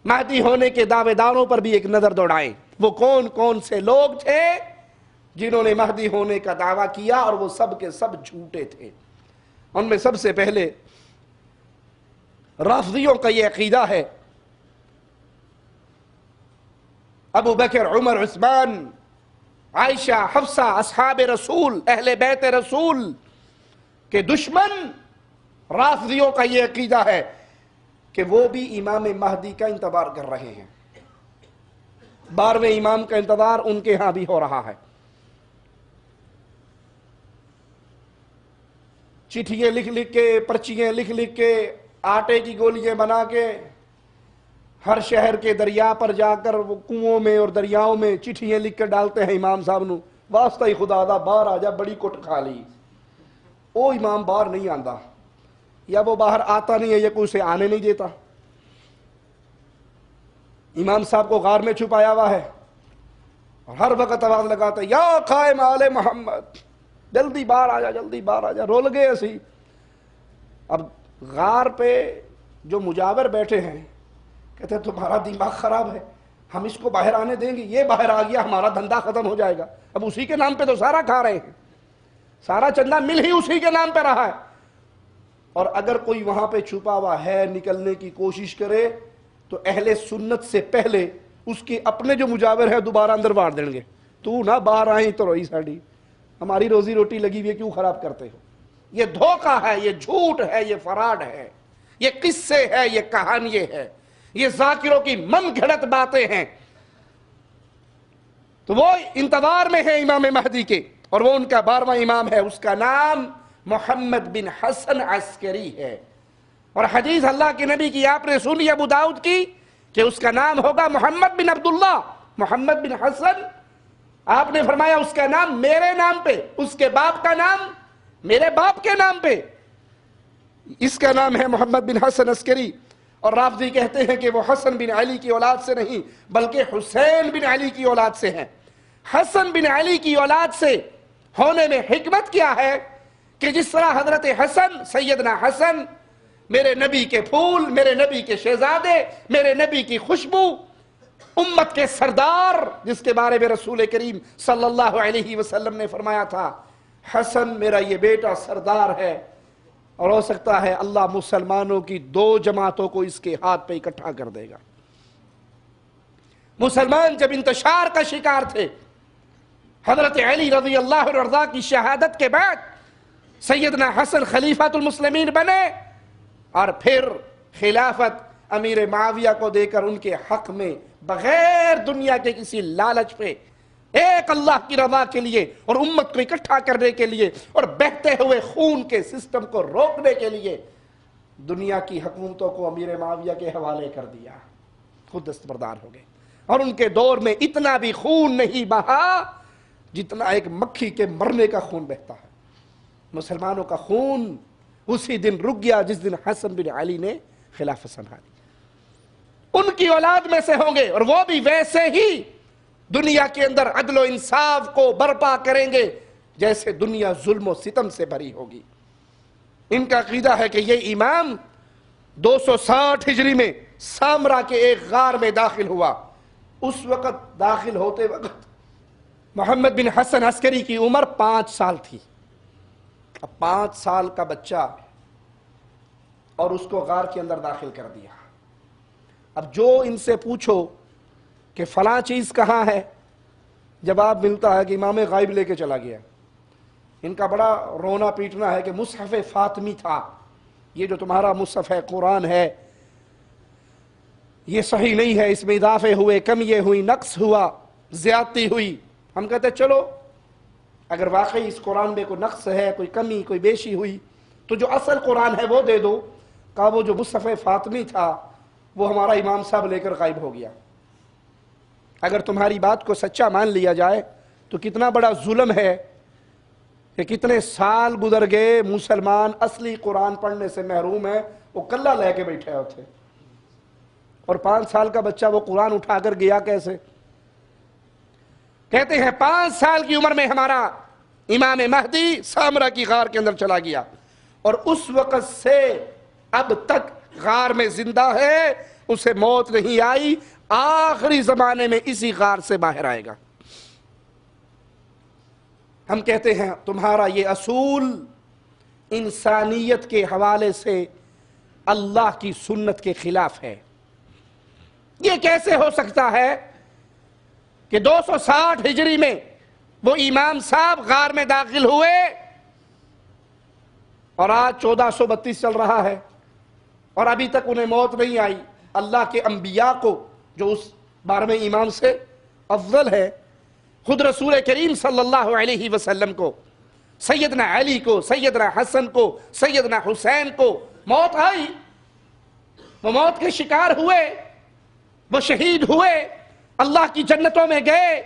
مہدی ہونے کے دعوے داروں پر بھی ایک نظر دوڑائیں، وہ کون کون سے لوگ تھے جنہوں نے مہدی ہونے کا دعویٰ کیا، اور وہ سب کے سب جھوٹے تھے۔ ان میں سب سے پہلے رافضیوں کا یہ عقیدہ ہے، ابو بکر، عمر، عثمان، عائشہ، حفصہ، اصحاب رسول، اہل بیت رسول کے دشمن رافضیوں کا یہ عقیدہ ہے کہ وہ بھی امام مہدی کا انتظار کر رہے ہیں، 12ویں امام کا انتظار ان کے ہاں بھی ہو رہا ہے۔ چٹھیاں لکھ لکھ کے، پرچیاں لکھ لکھ کے، آٹے کی گولیاں بنا کے ہر شہر کے دریا پر جا کر وہ کنووں میں اور دریاؤں میں چٹھیاں لکھ کر ڈالتے ہیں امام صاحب نو، واسطہ ہی خدا دا باہر آ جا، بڑی کٹ کھا لی۔ وہ امام باہر نہیں آندا، یا وہ باہر آتا نہیں ہے یا کوئی اسے آنے نہیں دیتا۔ امام صاحب کو غار میں چھپایا ہوا ہے اور ہر وقت آواز لگاتا ہے یا قائم آل محمد، جلدی باہر آ جا، جلدی باہر آ جا۔ رول گئے اسی۔ اب غار پہ جو مجاور بیٹھے ہیں کہتے ہیں تمہارا دماغ خراب ہے، ہم اس کو باہر آنے دیں گے، یہ باہر آ گیا ہمارا دھندا ختم ہو جائے گا۔ اب اسی کے نام پہ تو سارا کھا رہے ہیں، سارا چندہ مل ہی اسی کے نام پہ رہا ہے۔ اور اگر کوئی وہاں پہ چھپا ہوا ہے نکلنے کی کوشش کرے تو اہل سنت سے پہلے اس کے اپنے جو مجاور ہیں دوبارہ اندر واڑ دیں گے، تو نہ باہر آئیں تو روئی ساڑی، ہماری روزی روٹی لگی ہوئی ہے، کیوں خراب کرتے ہو؟ یہ دھوکہ ہے، یہ جھوٹ ہے، یہ فراڈ ہے، یہ قصے ہے، یہ کہانی ہے، یہ ذاکروں کی من گھڑت باتیں ہیں۔ تو وہ انتظار میں ہے امام مہدی کے، اور وہ ان کا 12واں امام ہے، اس کا نام محمد بن حسن عسکری ہے۔ اور حدیث اللہ کے نبی کی آپ نے سنی ابو داؤد کی کہ اس کا نام ہوگا محمد بن عبداللہ، محمد بن حسن۔ آپ نے فرمایا اس کا نام میرے نام پہ، اس کے باپ کا نام میرے باپ کے نام پہ. اس کا نام ہے محمد بن حسن عسکری، اور رافضی کہتے ہیں کہ وہ حسن بن علی کی اولاد سے نہیں بلکہ حسین بن علی کی اولاد سے ہیں. حسن بن علی کی اولاد سے ہونے میں حکمت کیا ہے کہ جس طرح حضرت حسن، سیدنا حسن میرے نبی کے پھول، میرے نبی کے شہزادے، میرے نبی کی خوشبو، امت کے سردار، جس کے بارے میں رسول کریم صلی اللہ علیہ وسلم نے فرمایا تھا حسن میرا یہ بیٹا سردار ہے، اور ہو سکتا ہے اللہ مسلمانوں کی 2 جماعتوں کو اس کے ہاتھ پہ اکٹھا کر دے گا. مسلمان جب انتشار کا شکار تھے، حضرت علی رضی اللہ عنہ کی شہادت کے بعد سیدنا حسن خلیفۃ المسلمین بنے، اور پھر خلافت امیر معاویہ کو دے کر ان کے حق میں بغیر دنیا کے کسی لالچ پہ، ایک اللہ کی رضا کے لیے اور امت کو اکٹھا کرنے کے لیے اور بہتے ہوئے خون کے سسٹم کو روکنے کے لیے دنیا کی حکومتوں کو امیر معاویہ کے حوالے کر دیا. خود دستبردار ہو گئے، اور ان کے دور میں اتنا بھی خون نہیں بہا جتنا ایک مکھی کے مرنے کا خون بہتا ہے. مسلمانوں کا خون اسی دن رک گیا جس دن حسن بن علی نے خلافت سنبھالی. ان کی اولاد میں سے ہوں گے، اور وہ بھی ویسے ہی دنیا کے اندر عدل و انصاف کو برپا کریں گے جیسے دنیا ظلم و ستم سے بھری ہوگی. ان کا عقیدہ ہے کہ یہ امام 260 ہجری میں سامرا کے ایک غار میں داخل ہوا. اس وقت داخل ہوتے وقت محمد بن حسن عسکری کی عمر 5 سال تھی. اب 5 سال کا بچہ، اور اس کو غار کے اندر داخل کر دیا. اب جو ان سے پوچھو کہ فلاں چیز کہاں ہے، جواب ملتا ہے کہ امام غائب لے کے چلا گیا. ان کا بڑا رونا پیٹنا ہے کہ مصحف فاطمی تھا، یہ جو تمہارا مصحف ہے قرآن ہے یہ صحیح نہیں ہے، اس میں اضافے ہوئے، کمیے ہوئی، نقص ہوا، زیادتی ہوئی. ہم کہتے چلو اگر واقعی اس قرآن میں کوئی نقص ہے، کوئی کمی، کوئی بیشی ہوئی تو جو اصل قرآن ہے وہ دے دو. کہا وہ جو مصحف فاطمی تھا وہ ہمارا امام صاحب لے کر غائب ہو گیا. اگر تمہاری بات کو سچا مان لیا جائے تو کتنا بڑا ظلم ہے کہ کتنے سال گزر گئے، مسلمان اصلی قرآن پڑھنے سے محروم ہیں، وہ کلہ لے کے بیٹھے ہوتے، اور 5 سال کا بچہ وہ قرآن اٹھا کر گیا کیسے؟ کہتے ہیں 5 سال کی عمر میں ہمارا امام مہدی سامرا کی غار کے اندر چلا گیا، اور اس وقت سے اب تک غار میں زندہ ہے، اسے موت نہیں آئی، آخری زمانے میں اسی غار سے باہر آئے گا. ہم کہتے ہیں تمہارا یہ اصول انسانیت کے حوالے سے اللہ کی سنت کے خلاف ہے. یہ کیسے ہو سکتا ہے کہ 260 ہجری میں وہ امام صاحب غار میں داخل ہوئے اور آج 1432 چل رہا ہے اور ابھی تک انہیں موت نہیں آئی؟ اللہ کے انبیاء کو جو اس 12ویں امام سے افضل ہے، خود رسول کریم صلی اللہ علیہ وسلم کو، سیدنا علی کو، سیدنا حسن کو، سیدنا حسین کو موت آئی، وہ موت کے شکار ہوئے، وہ شہید ہوئے، اللہ کی جنتوں میں گئے.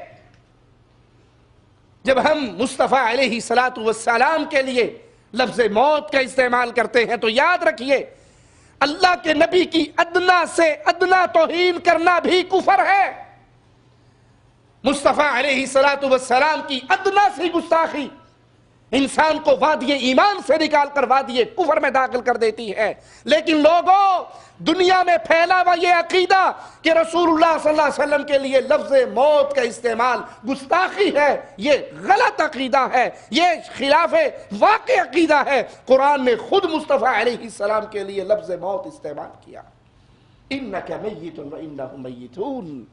جب ہم مصطفیٰ علیہ السلام کے لیے لفظ موت کا استعمال کرتے ہیں تو یاد رکھیے اللہ کے نبی کی ادنا سے ادنا توہین کرنا بھی کفر ہے. مصطفیٰ علیہ السلام کی ادنا سی گستاخی انسان کو وادی ایمان سے نکال کر وادی کفر میں داخل کر دیتی ہے. لیکن لوگوں، دنیا میں پھیلا ہوا یہ عقیدہ کہ رسول اللہ صلی اللہ علیہ وسلم کے لیے لفظ موت کا استعمال گستاخی ہے، یہ غلط عقیدہ ہے، یہ خلاف واقع عقیدہ ہے. قرآن نے خود مصطفیٰ علیہ السلام کے لیے لفظ موت استعمال کیا. انک میت و انہم میتون.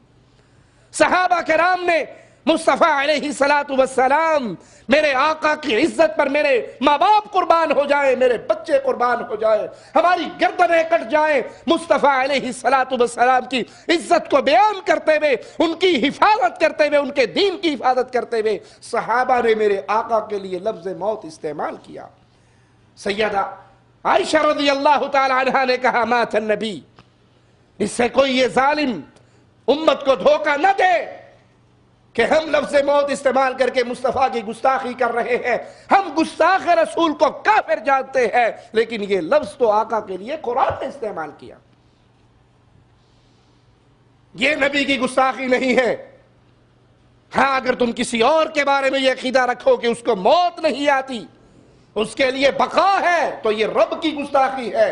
صحابہ کرام نے مصطفیٰ علیہ السلام میرے آقا کی عزت پر میرے ماں باپ قربان ہو جائیں، میرے بچے قربان ہو جائیں، ہماری گردنیں کٹ جائیں، مصطفیٰ علیہ السلام کی عزت کو بیان کرتے ہوئے، ان کی حفاظت کرتے ہوئے، ان کے دین کی حفاظت کرتے ہوئے صحابہ نے میرے آقا کے لیے لفظ موت استعمال کیا. سیدہ عائشہ رضی اللہ تعالی عنہا نے کہا مات النبی، اس سے کوئی یہ ظالم امت کو دھوکہ نہ دے کہ ہم لفظ موت استعمال کر کے مصطفیٰ کی گستاخی کر رہے ہیں، ہم گستاخ رسول کو کافر جانتے ہیں، لیکن یہ لفظ تو آقا کے لیے قرآن نے استعمال کیا، یہ نبی کی گستاخی نہیں ہے۔ ہاں اگر تم کسی اور کے بارے میں یہ عقیدہ رکھو کہ اس کو موت نہیں آتی، اس کے لیے بقا ہے، تو یہ رب کی گستاخی ہے،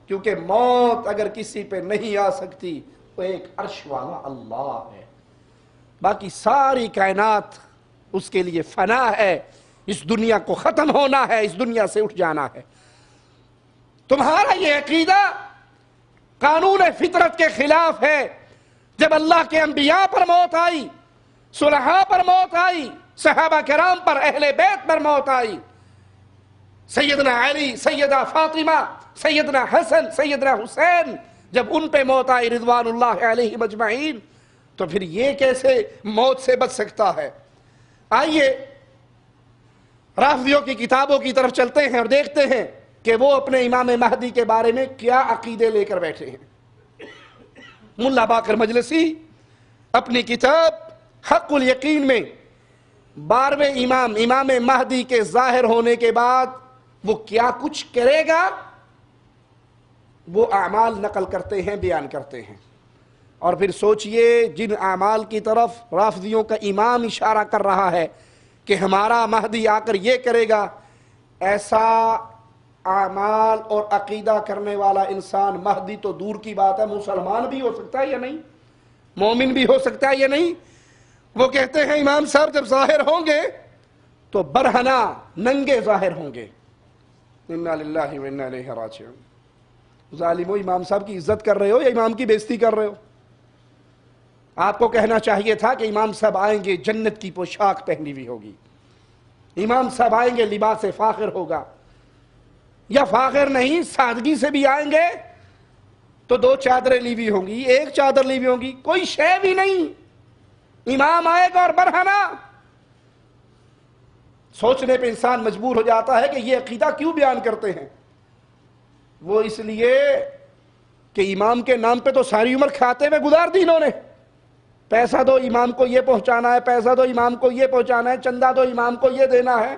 کیونکہ موت اگر کسی پہ نہیں آ سکتی وہ ایک عرش والا اللہ ہے، باقی ساری کائنات اس کے لیے فنا ہے، اس دنیا کو ختم ہونا ہے، اس دنیا سے اٹھ جانا ہے۔ تمہارا یہ عقیدہ قانون فطرت کے خلاف ہے۔ جب اللہ کے انبیاء پر موت آئی، صلحاء پر موت آئی، صحابہ کرام پر، اہل بیت پر موت آئی، سیدنا علی، سیدہ فاطمہ، سیدنا حسن، سیدنا حسین، جب ان پہ موت آئی رضوان اللہ علیہم اجمعین، تو پھر یہ کیسے موت سے بچ سکتا ہے؟ آئیے رافضیوں کی کتابوں کی طرف چلتے ہیں اور دیکھتے ہیں کہ وہ اپنے امام مہدی کے بارے میں کیا عقیدے لے کر بیٹھے ہیں۔ ملا باقر مجلسی اپنی کتاب حق الیقین میں 12ویں امام مہدی کے ظاہر ہونے کے بعد وہ کیا کچھ کرے گا، وہ اعمال نقل کرتے ہیں، بیان کرتے ہیں، اور پھر سوچئے جن اعمال کی طرف رافضیوں کا امام اشارہ کر رہا ہے کہ ہمارا مہدی آ کر یہ کرے گا، ایسا اعمال اور عقیدہ کرنے والا انسان مہدی تو دور کی بات ہے، مسلمان بھی ہو سکتا ہے یا نہیں، مومن بھی ہو سکتا ہے یا نہیں۔ وہ کہتے ہیں امام صاحب جب ظاہر ہوں گے تو برہنہ ننگے ظاہر ہوں گے۔ انا للہ و انا الیہ راجعون۔ ظالمو، امام صاحب کی عزت کر رہے ہو یا امام کی بےزتی کر رہے ہو؟ آپ کو کہنا چاہیے تھا کہ امام صاحب آئیں گے جنت کی پوشاک پہنی ہوئی ہوگی، امام صاحب آئیں گے لباس فاخر ہوگا، یا فاخر نہیں سادگی سے بھی آئیں گے تو 2 چادریں لی ہوئی ہوں گی، 1 چادر لی ہوئی ہوں گی، کوئی شے بھی نہیں، امام آئے گا اور برہنہ۔ سوچنے پہ انسان مجبور ہو جاتا ہے کہ یہ عقیدہ کیوں بیان کرتے ہیں؟ وہ اس لیے کہ امام کے نام پہ تو ساری عمر کھاتے ہوئے گزار دی انہوں نے، پیسہ دو امام کو یہ پہنچانا ہے، پیسہ دو امام کو یہ پہنچانا ہے، چندہ دو امام کو یہ دینا ہے،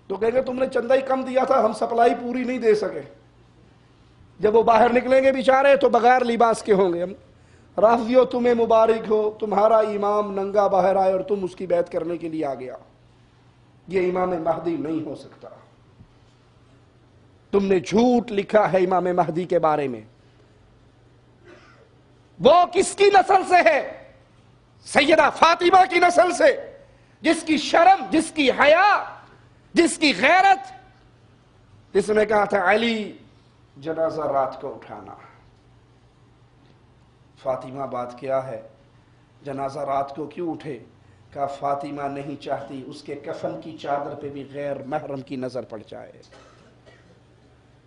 تو کہیں گے تم نے چندہ ہی کم دیا تھا، ہم سپلائی پوری نہیں دے سکے۔ جب وہ باہر نکلیں گے بیچارے تو بغیر لباس کے ہوں گے۔ رافضیو تمہیں مبارک ہو، تمہارا امام ننگا باہر آئے اور تم اس کی بیعت کرنے کے لیے آ گیا، یہ امام مہدی نہیں ہو سکتا۔ تم نے جھوٹ لکھا ہے امام مہدی کے بارے میں۔ وہ کس کی نسل سے ہے؟ سیدہ فاطمہ کی نسل سے، جس کی شرم، جس کی حیا، جس کی غیرت، جس نے کہا تھا علی جنازہ رات کو اٹھانا۔ فاطمہ بات کیا ہے، جنازہ رات کو کیوں اٹھے؟ کہا فاطمہ نہیں چاہتی اس کے کفن کی چادر پہ بھی غیر محرم کی نظر پڑ جائے۔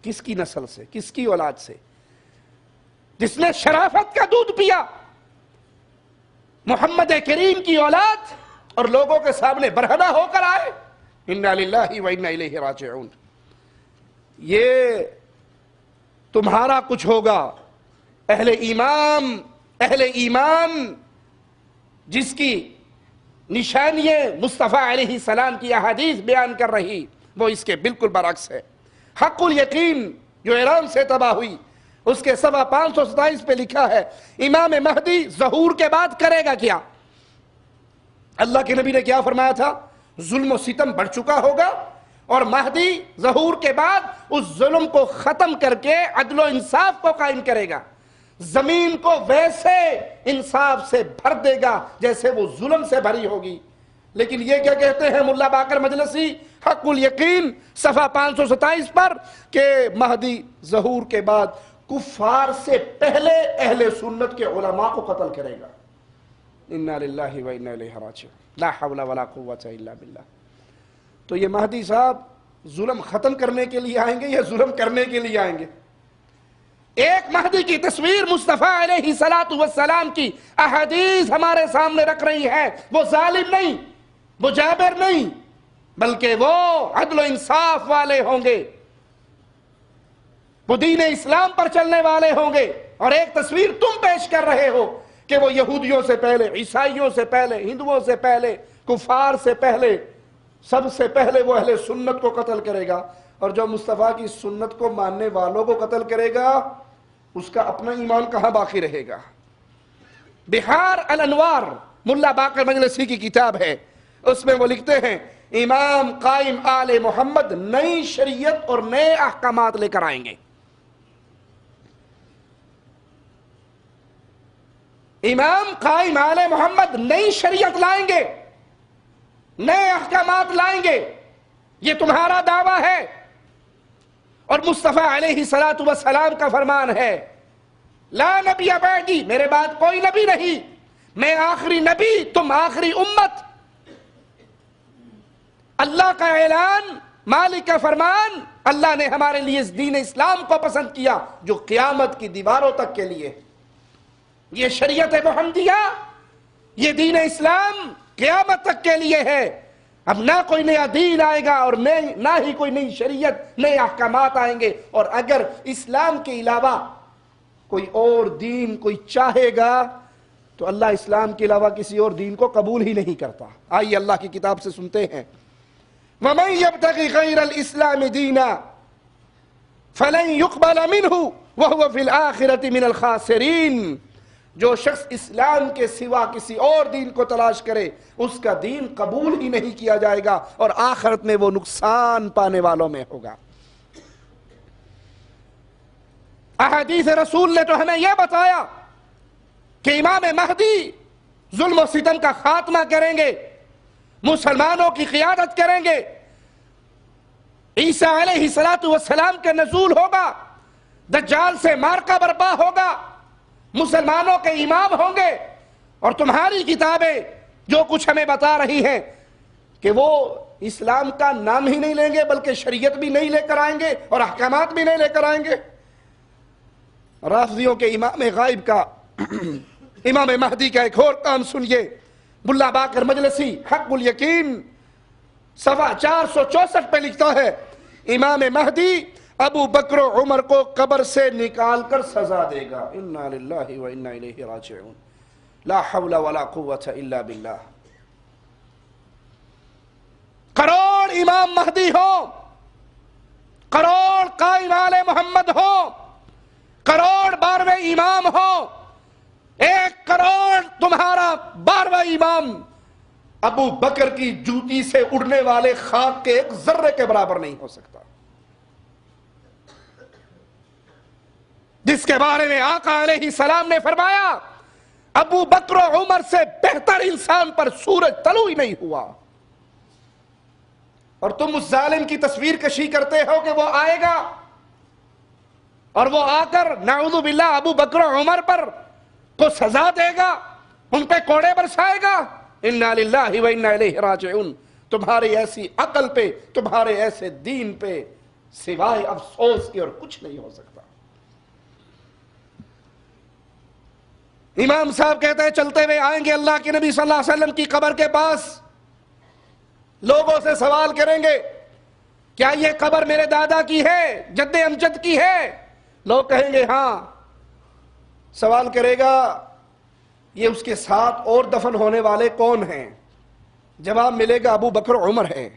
کس کی نسل سے، کس کی اولاد سے؟ جس نے شرافت کا دودھ پیا، محمد کریم کی اولاد، اور لوگوں کے سامنے برہنہ ہو کر آئے۔ انا للہ و انا الیہ راجعون۔ یہ تمہارا کچھ ہوگا، اہل ایمان جس کی نشانیاں مصطفیٰ علیہ السلام کی احادیث بیان کر رہی، وہ اس کے بالکل برعکس ہے۔ حق الیقین جو ایران سے تباہ ہوئی، اس کے صفحہ 527 پہ لکھا ہے امام مہدی ظہور کے بعد کرے گا کیا؟ اللہ کے نبی نے کیا فرمایا تھا؟ ظلم و ستم بڑھ چکا ہوگا، اور مہدی ظہور کے بعد اس ظلم کو ختم کر کے عدل و انصاف کو قائم کرے گا، زمین کو ویسے انصاف سے بھر دے گا جیسے وہ ظلم سے بھری ہوگی۔ لیکن یہ کیا کہتے ہیں ملا باقر مجلسی حق الیقین صفحہ 527 پر کہ مہدی ظہور کے بعد کفار سے پہلے اہل سنت کے علماء کو قتل کرے گا۔ انا للہ و انا الیہ راجعون، لا حول ولا قوۃ الا باللہ۔ تو یہ مہدی صاحب ظلم ختم کرنے کے لیے آئیں گے یا ظلم کرنے کے لیے آئیں گے؟ ایک مہدی کی تصویر مصطفیٰ علیہ السلام کی احادیث ہمارے سامنے رکھ رہی ہے، وہ ظالم نہیں، وہ جابر نہیں، بلکہ وہ عدل و انصاف والے ہوں گے، وہ دین اسلام پر چلنے والے ہوں گے۔ اور ایک تصویر تم پیش کر رہے ہو کہ وہ یہودیوں سے پہلے، عیسائیوں سے پہلے، ہندوؤں سے پہلے، کفار سے پہلے، سب سے پہلے وہ اہل سنت کو قتل کرے گا، اور جو مصطفیٰ کی سنت کو ماننے والوں کو قتل کرے گا اس کا اپنا ایمان کہاں باقی رہے گا؟ بحار الانوار ملا باقر مجلسی کی کتاب ہے، اس میں وہ لکھتے ہیں امام قائم آل محمد نئی شریعت اور نئے احکامات لے کر آئیں گے۔ امام قائم آل محمد نئی شریعت لائیں گے، نئے احکامات لائیں گے، یہ تمہارا دعویٰ ہے، اور مصطفیٰ علیہ السلام کا فرمان ہے لا نبی بعدی، میرے بعد کوئی نبی نہیں، میں آخری نبی، تم آخری امت۔ اللہ کا اعلان، مالک کا فرمان، اللہ نے ہمارے لیے اس دین اسلام کو پسند کیا جو قیامت کی دیواروں تک کے لیے، یہ شریعت محمدیہ، یہ دین اسلام قیامت تک کے لیے ہے۔ اب نہ کوئی نیا دین آئے گا اور نہ ہی کوئی نئی شریعت، نئے احکامات آئیں گے، اور اگر اسلام کے علاوہ کوئی اور دین کوئی چاہے گا تو اللہ اسلام کے علاوہ کسی اور دین کو قبول ہی نہیں کرتا۔ آئیے اللہ کی کتاب سے سنتے ہیں وَمَن يَبْتَغِ غَيْرَ الْإِسْلَامِ دِينًا فَلَن يُقْبَلَ مِنْهُ وَهُوَ فِي الْآخِرَةِ مِنَ الْخَاسِرِينَ، جو شخص اسلام کے سوا کسی اور دین کو تلاش کرے اس کا دین قبول ہی نہیں کیا جائے گا اور آخرت میں وہ نقصان پانے والوں میں ہوگا۔ احادیث رسول نے تو ہمیں یہ بتایا کہ امام مہدی ظلم و ستم کا خاتمہ کریں گے، مسلمانوں کی قیادت کریں گے، عیسیٰ علیہ السلام کے نزول ہوگا، دجال سے معرکہ برپا ہوگا، مسلمانوں کے امام ہوں گے، اور تمہاری کتابیں جو کچھ ہمیں بتا رہی ہیں کہ وہ اسلام کا نام ہی نہیں لیں گے بلکہ شریعت بھی نہیں لے کر آئیں گے اور احکامات بھی نہیں لے کر آئیں گے۔ رافضیوں کے امام غائب کا امام مہدی کا ایک اور کام سنیے، ملا باقر مجلسی حق الیقین صفحہ 464 پہ لکھتا ہے امام مہدی ابو بکر و عمر کو قبر سے نکال کر سزا دے گا۔ انا للہ و انا الیہ راجعون، لا حول ولا قوة الا باللہ۔ کروڑ امام مہدی ہو، کروڑ قائم آل محمد ہو، کروڑ 12ویں امام ہو، 1 کروڑ تمہارا 12واں امام ابو بکر کی جوتی سے اڑنے والے خاک کے ایک ذرے کے برابر نہیں ہو سکتا، جس کے بارے میں آقا علیہ السلام نے فرمایا ابو بکر و عمر سے بہتر انسان پر سورج طلوع ہی نہیں ہوا، اور تم اس ظالم کی تصویر کشی کرتے ہو کہ وہ آئے گا اور وہ آ کر نعوذ باللہ ابو بکر و عمر پر کو سزا دے گا، ان پہ کوڑے برسائے گا۔ انا للہ و انا الیہ راجعون۔ تمہاری ایسی عقل پہ، تمہارے ایسے دین پہ سوائے افسوس کے اور کچھ نہیں ہو سکتا۔ امام صاحب کہتے ہیں چلتے ہوئے آئیں گے اللہ کے نبی صلی اللہ علیہ وسلم کی قبر کے پاس، لوگوں سے سوال کریں گے کیا یہ قبر میرے دادا کی ہے، جد امجد کی ہے؟ لوگ کہیں گے ہاں۔ سوال کرے گا یہ اس کے ساتھ اور دفن ہونے والے کون ہیں؟ جواب ملے گا ابو بکر عمر ہے۔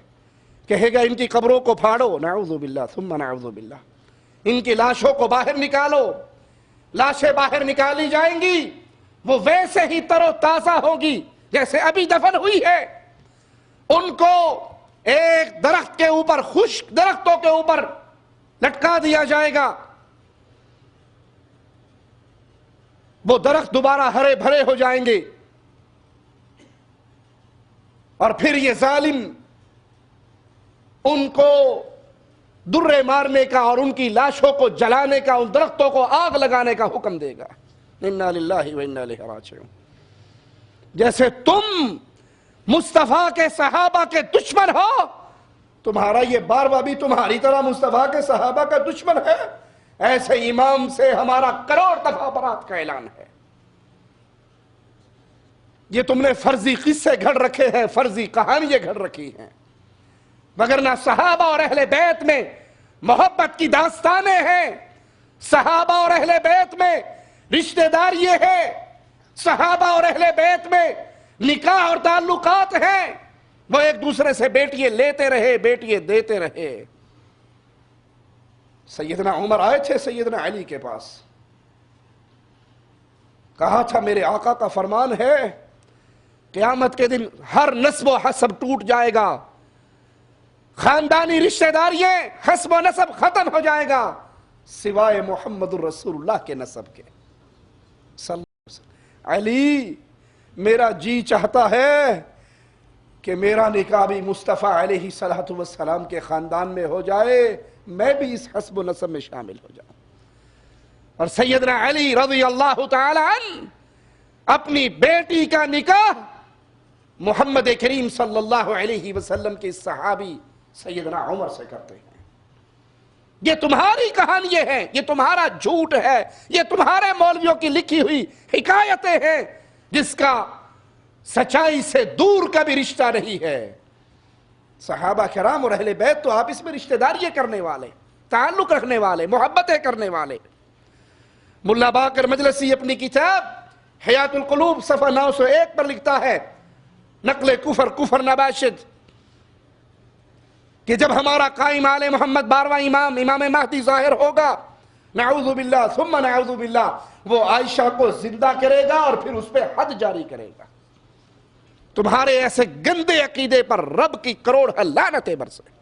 کہے گا ان کی قبروں کو پھاڑو، نعوذ باللہ ثم نعوذ باللہ، ان کی لاشوں کو باہر نکالو۔ لاشیں باہر نکالی جائیں گی، وہ ویسے ہی تر و تازہ ہوگی جیسے ابھی دفن ہوئی ہے۔ ان کو ایک درخت کے اوپر، خشک درختوں کے اوپر لٹکا دیا جائے گا، وہ درخت دوبارہ ہرے بھرے ہو جائیں گے، اور پھر یہ ظالم ان کو درے مارنے کا اور ان کی لاشوں کو جلانے کا، ان درختوں کو آگ لگانے کا حکم دے گا۔ انا للہ و انا الیہ راجعون۔ جیسے تم مصطفیٰ کے صحابہ کے دشمن ہو، تمہارا یہ 12واں بھی تمہاری طرح مصطفیٰ کے صحابہ کا دشمن ہے، ایسے امام سے ہمارا کروڑ دفعہ برات کا اعلان ہے۔ یہ تم نے فرضی قصے گھڑ رکھے ہیں، فرضی کہانیاں گھڑ رکھی ہیں، وگرنہ صحابہ اور اہل بیت میں محبت کی داستانیں ہیں۔ صحابہ اور اہل بیت میں رشتہ دار یہ ہے صحابہ اور اہل بیت میں نکاح اور تعلقات ہیں، وہ ایک دوسرے سے بیٹیاں لیتے رہے، بیٹیاں دیتے رہے۔ سیدنا عمر آئے تھے سیدنا علی کے پاس، کہا تھا میرے آقا کا فرمان ہے قیامت کے دن ہر نسب و حسب ٹوٹ جائے گا، خاندانی رشتہ داریاں حسب و نسب ختم ہو جائے گا سوائے محمد الرسول اللہ کے نسب کے صلی اللہ علیہ وسلم۔ علی میرا جی چاہتا ہے کہ میرا نکاح بھی مصطفیٰ علیہ السلام کے خاندان میں ہو جائے، میں بھی اس حسب و نسب میں شامل ہو جاؤں۔ اور سیدنا علی رضی اللہ تعالی عنہ اپنی بیٹی کا نکاح محمد کریم صلی اللہ علیہ وسلم کے صحابی سیدنا عمر سے کرتے ہیں۔ یہ تمہاری کہانی ہے، یہ تمہارا جھوٹ ہے، یہ تمہارے مولویوں کی لکھی ہوئی حکایتیں ہیں جس کا سچائی سے دور کا بھی رشتہ نہیں ہے۔ صحابہ کرام اور اہل بیت تو آپس میں رشتہ داریاں کرنے والے، تعلق رکھنے والے، محبتیں کرنے والے۔ ملا باقر مجلسی اپنی کتاب حیات القلوب صفحہ 901 پر لکھتا ہے، نقل کفر نباشد، کہ جب ہمارا قائم آل محمد 12واں امام مہدی ظاہر ہوگا، نعوذ باللہ ثم نعوذ باللہ، وہ عائشہ کو زندہ کرے گا اور پھر اس پہ حد جاری کرے گا۔ تمہارے ایسے گندے عقیدے پر رب کی کروڑ لعنتیں برسے۔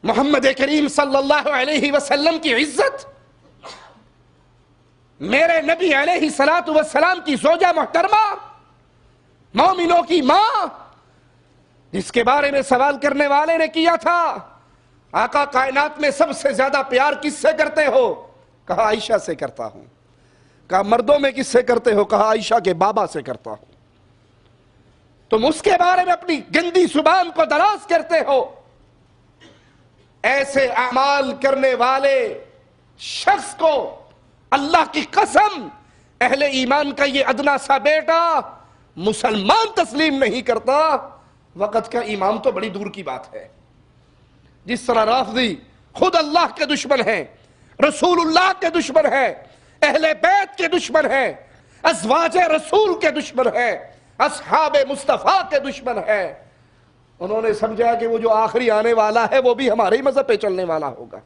محمد کریم صلی اللہ علیہ وسلم کی عزت، میرے نبی علیہ السلام کی زوجہ محترمہ، مومنوں کی ماں، جس کے بارے میں سوال کرنے والے نے کیا تھا آقا کائنات میں سب سے زیادہ پیار کس سے کرتے ہو؟ کہا عائشہ سے کرتا ہوں۔ کہا مردوں میں کس سے کرتے ہو؟ کہا عائشہ کے بابا سے کرتا ہوں۔ تم اس کے بارے میں اپنی گندی زبان کو دراز کرتے ہو۔ ایسے اعمال کرنے والے شخص کو اللہ کی قسم اہل ایمان کا یہ ادنا سا بیٹا مسلمان تسلیم نہیں کرتا۔ وقت کا امام تو بڑی دور کی بات ہے۔ جس طرح رافضی خود اللہ کے دشمن ہیں، رسول اللہ کے دشمن ہیں، اہل بیت کے دشمن ہیں، ازواج رسول کے دشمن ہیں، اصحاب مصطفیٰ کے دشمن ہیں، انہوں نے سمجھا کہ وہ جو آخری آنے والا ہے وہ بھی ہمارے مذہب پہ چلنے والا ہوگا۔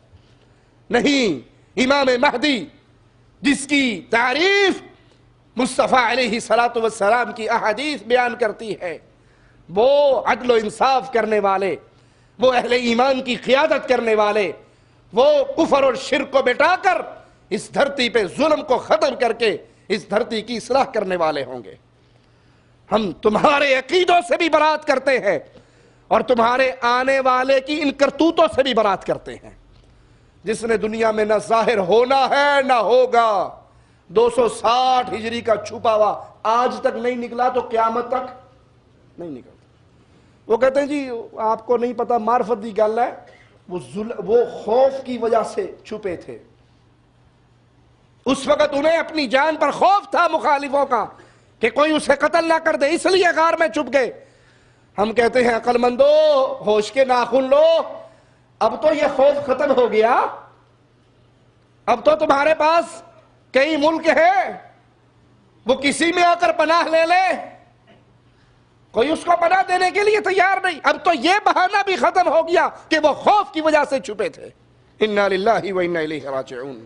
نہیں، امام مہدی جس کی تعریف مصطفیٰ علیہ السلام کی احادیث بیان کرتی ہے، وہ عدل و انصاف کرنے والے، وہ اہل ایمان کی قیادت کرنے والے، وہ کفر اور شرک کو مٹا کر اس دھرتی پہ ظلم کو ختم کر کے اس دھرتی کی اصلاح کرنے والے ہوں گے۔ ہم تمہارے عقیدوں سے بھی برات کرتے ہیں اور تمہارے آنے والے کی ان کرتوتوں سے بھی برات کرتے ہیں، جس نے دنیا میں نہ ظاہر ہونا ہے نہ ہوگا۔ 260 ہجری کا چھپا ہوا آج تک نہیں نکلا تو قیامت تک نہیں نکلتا۔ وہ کہتے ہیں جی آپ کو نہیں پتا، معرفت دی گل ہے، وہ خوف کی وجہ سے چھپے تھے۔ اس وقت انہیں اپنی جان پر خوف تھا مخالفوں کا کہ کوئی اسے قتل نہ کر دے، اس لیے غار میں چھپ گئے۔ ہم کہتے ہیں عقل مندو ہوش کے ناخن لو، اب تو یہ خوف ختم ہو گیا، اب تو تمہارے پاس کئی ملک ہیں، وہ کسی میں آ کر پناہ لے لے، کوئی اس کو پناہ دینے کے لیے تیار نہیں۔ اب تو یہ بہانہ بھی ختم ہو گیا کہ وہ خوف کی وجہ سے چھپے تھے۔ انا للہ و انا الیہ راجعون۔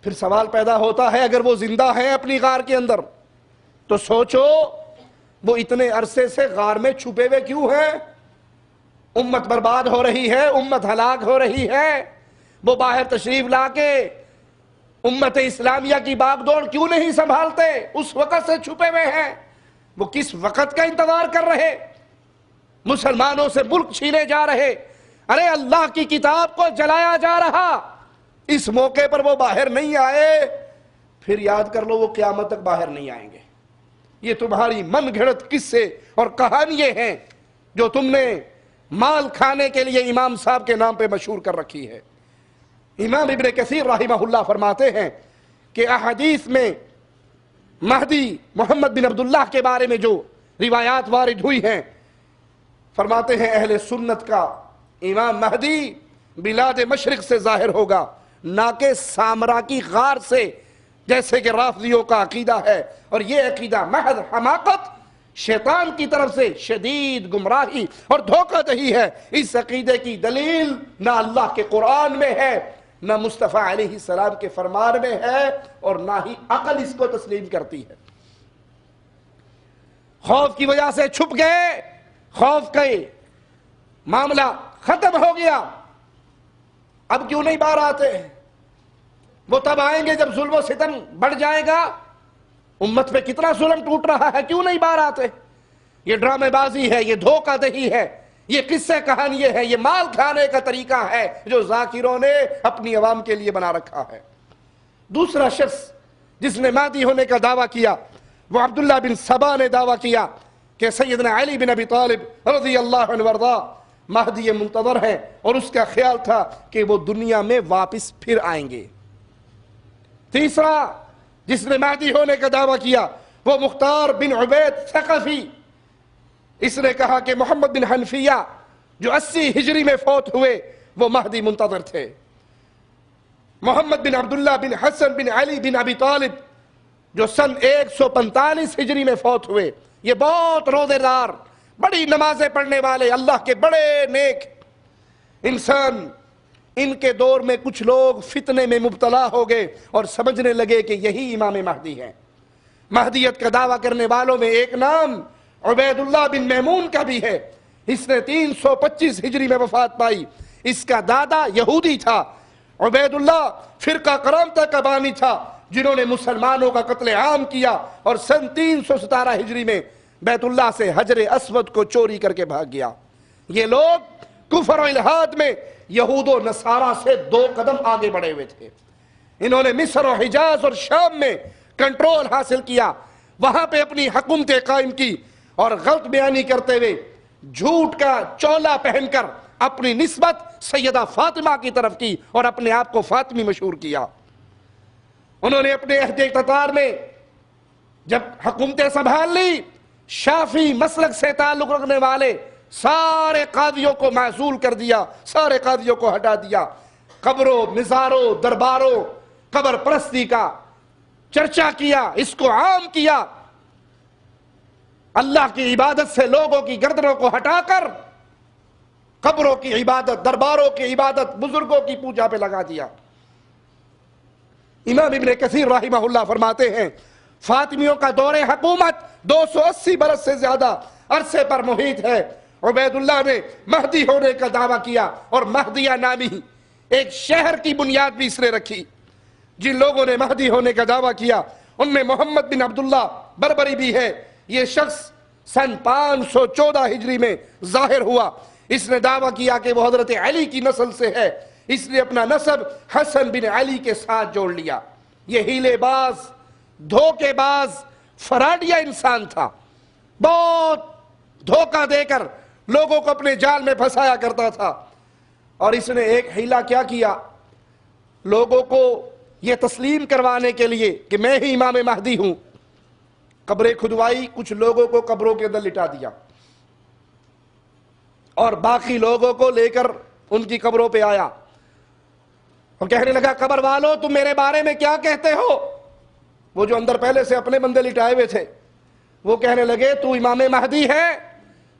پھر سوال پیدا ہوتا ہے اگر وہ زندہ ہیں اپنی غار کے اندر تو سوچو وہ اتنے عرصے سے غار میں چھپے ہوئے کیوں ہیں؟ امت برباد ہو رہی ہے، امت ہلاک ہو رہی ہے، وہ باہر تشریف لا کے امت اسلامیہ کی باغ دوڑ کیوں نہیں سنبھالتے؟ اس وقت سے چھپے ہوئے ہیں۔ وہ کس وقت کا انتظار کر رہے؟ مسلمانوں سے ملک چھینے جا رہے، ارے اللہ کی کتاب کو جلایا جا رہا، اس موقع پر وہ باہر نہیں آئے، پھر یاد کر لو وہ قیامت تک باہر نہیں آئیں گے۔ یہ تمہاری من گھڑت قصے اور کہانیاں ہیں جو تم نے مال کھانے کے لیے امام صاحب کے نام پہ مشہور کر رکھی ہے۔ امام ابن کثیر رحمہ اللہ فرماتے ہیں کہ احادیث میں مہدی محمد بن عبداللہ کے بارے میں جو روایات وارد ہوئی ہیں، فرماتے ہیں اہل سنت کا امام مہدی بلاد مشرق سے ظاہر ہوگا، نہ کہ سامرا کی غار سے، جیسے کہ رافضیوں کا عقیدہ ہے۔ اور یہ عقیدہ محض حماقت، شیطان کی طرف سے شدید گمراہی اور دھوکہ دہی ہے۔ اس عقیدے کی دلیل نہ اللہ کے قرآن میں ہے، نہ مصطفیٰ علیہ السلام کے فرمان میں ہے، اور نہ ہی عقل اس کو تسلیم کرتی ہے۔ خوف کی وجہ سے چھپ گئے، خوف کا معاملہ ختم ہو گیا، اب کیوں نہیں باہر آتے؟ وہ تب آئیں گے جب ظلم و ستم بڑھ جائے گا۔ امت پہ کتنا ظلم ٹوٹ رہا ہے، کیوں نہیں باہر آتے؟ یہ ڈرامے بازی ہے، یہ دھوکہ دہی ہے، یہ قصے کہانی ہے، یہ مال کھانے کا طریقہ ہے جو ذاکروں نے اپنی عوام کے لیے بنا رکھا ہے۔ دوسرا شخص جس نے مہدی ہونے کا دعویٰ کیا وہ عبداللہ بن سبا نے دعویٰ کیا کہ سیدنا علی بن ابی طالب رضی اللہ عنہ وارضاہ مہدی منتظر ہیں، اور اس کا خیال تھا کہ وہ دنیا میں واپس پھر آئیں گے۔ تیسرا جس نے مہدی ہونے کا دعویٰ کیا وہ مختار بن عبید ثقفی، اس نے کہا کہ محمد بن حنفیہ جو 80 ہجری میں فوت ہوئے وہ مہدی منتظر تھے۔ محمد بن عبداللہ بن حسن بن علی بن ابی طالب جو سن 145 ہجری میں فوت ہوئے، یہ بہت روزے دار، بڑی نمازیں پڑھنے والے، اللہ کے بڑے نیک انسان۔ ان کے دور میں کچھ لوگ فتنے میں مبتلا ہو گئے اور سمجھنے لگے کہ یہی امام مہدی ہے۔ مہدیت کا دعویٰ کرنے والوں میں ایک نام عبید اللہ بن میمون کا بھی ہے، اس نے 325 ہجری میں وفات پائی۔ اس کا دادا یہودی تھا۔ عبید اللہ فرقہ کرامتہ کا بانی تھا جنہوں نے مسلمانوں کا قتل عام کیا، اور سن 317 ہجری میں بیت اللہ سے حجر اسود کو چوری کر کے بھاگ گیا۔ یہ لوگ کفر و الحاد میں یہود و نصارہ سے 2 قدم آگے بڑھے ہوئے تھے۔ انہوں نے مصر و حجاز اور شام میں کنٹرول حاصل کیا، وہاں پہ اپنی حکومتیں قائم کی، اور غلط بیانی کرتے ہوئے جھوٹ کا چولا پہن کر اپنی نسبت سیدہ فاطمہ کی طرف کی اور اپنے آپ کو فاطمی مشہور کیا۔ انہوں نے اپنے عہد اقتدار میں جب حکومتیں سنبھال لی، شافعی مسلک سے تعلق رکھنے والے سارے قاضیوں کو معزول کر دیا، سارے قاضیوں کو ہٹا دیا، قبروں، مزاروں، درباروں، قبر پرستی کا چرچا کیا، اس کو عام کیا۔ اللہ کی عبادت سے لوگوں کی گردنوں کو ہٹا کر قبروں کی عبادت، درباروں کی عبادت، بزرگوں کی پوجا پہ لگا دیا۔ امام ابن کثیر رحمہ اللہ فرماتے ہیں فاطمیوں کا دور حکومت 280 برس سے زیادہ عرصے پر محیط ہے۔ عبید اللہ نے مہدی ہونے کا دعویٰ کیا، اور مہدیہ نامی ایک شہر کی بنیاد بھی اس نے رکھی۔ جن لوگوں نے مہدی ہونے کا دعویٰ کیا ان میں محمد بن عبداللہ بربری بھی ہے۔ یہ شخص سن 514 ہجری میں ظاہر ہوا۔ اس نے دعویٰ کیا کہ وہ حضرت علی کی نسل سے ہے، اس نے اپنا نسب حسن بن علی کے ساتھ جوڑ لیا۔ یہ ہیلے باز، دھوکے باز، فراڈیا انسان تھا، بہت دھوکہ دے کر لوگوں کو اپنے جال میں پھنسایا کرتا تھا۔ اور اس نے ایک ہیلا کیا کیا، لوگوں کو یہ تسلیم کروانے کے لیے کہ میں ہی امام مہدی ہوں، قبریں کھدوائی، کچھ لوگوں کو قبروں کے اندر لٹا دیا، اور باقی لوگوں کو لے کر ان کی قبروں پہ آیا اور کہنے لگا قبر والو تم میرے بارے میں کیا کہتے ہو؟ وہ جو اندر پہلے سے اپنے بندے لٹائے ہوئے تھے وہ کہنے لگے تو امام مہدی ہے،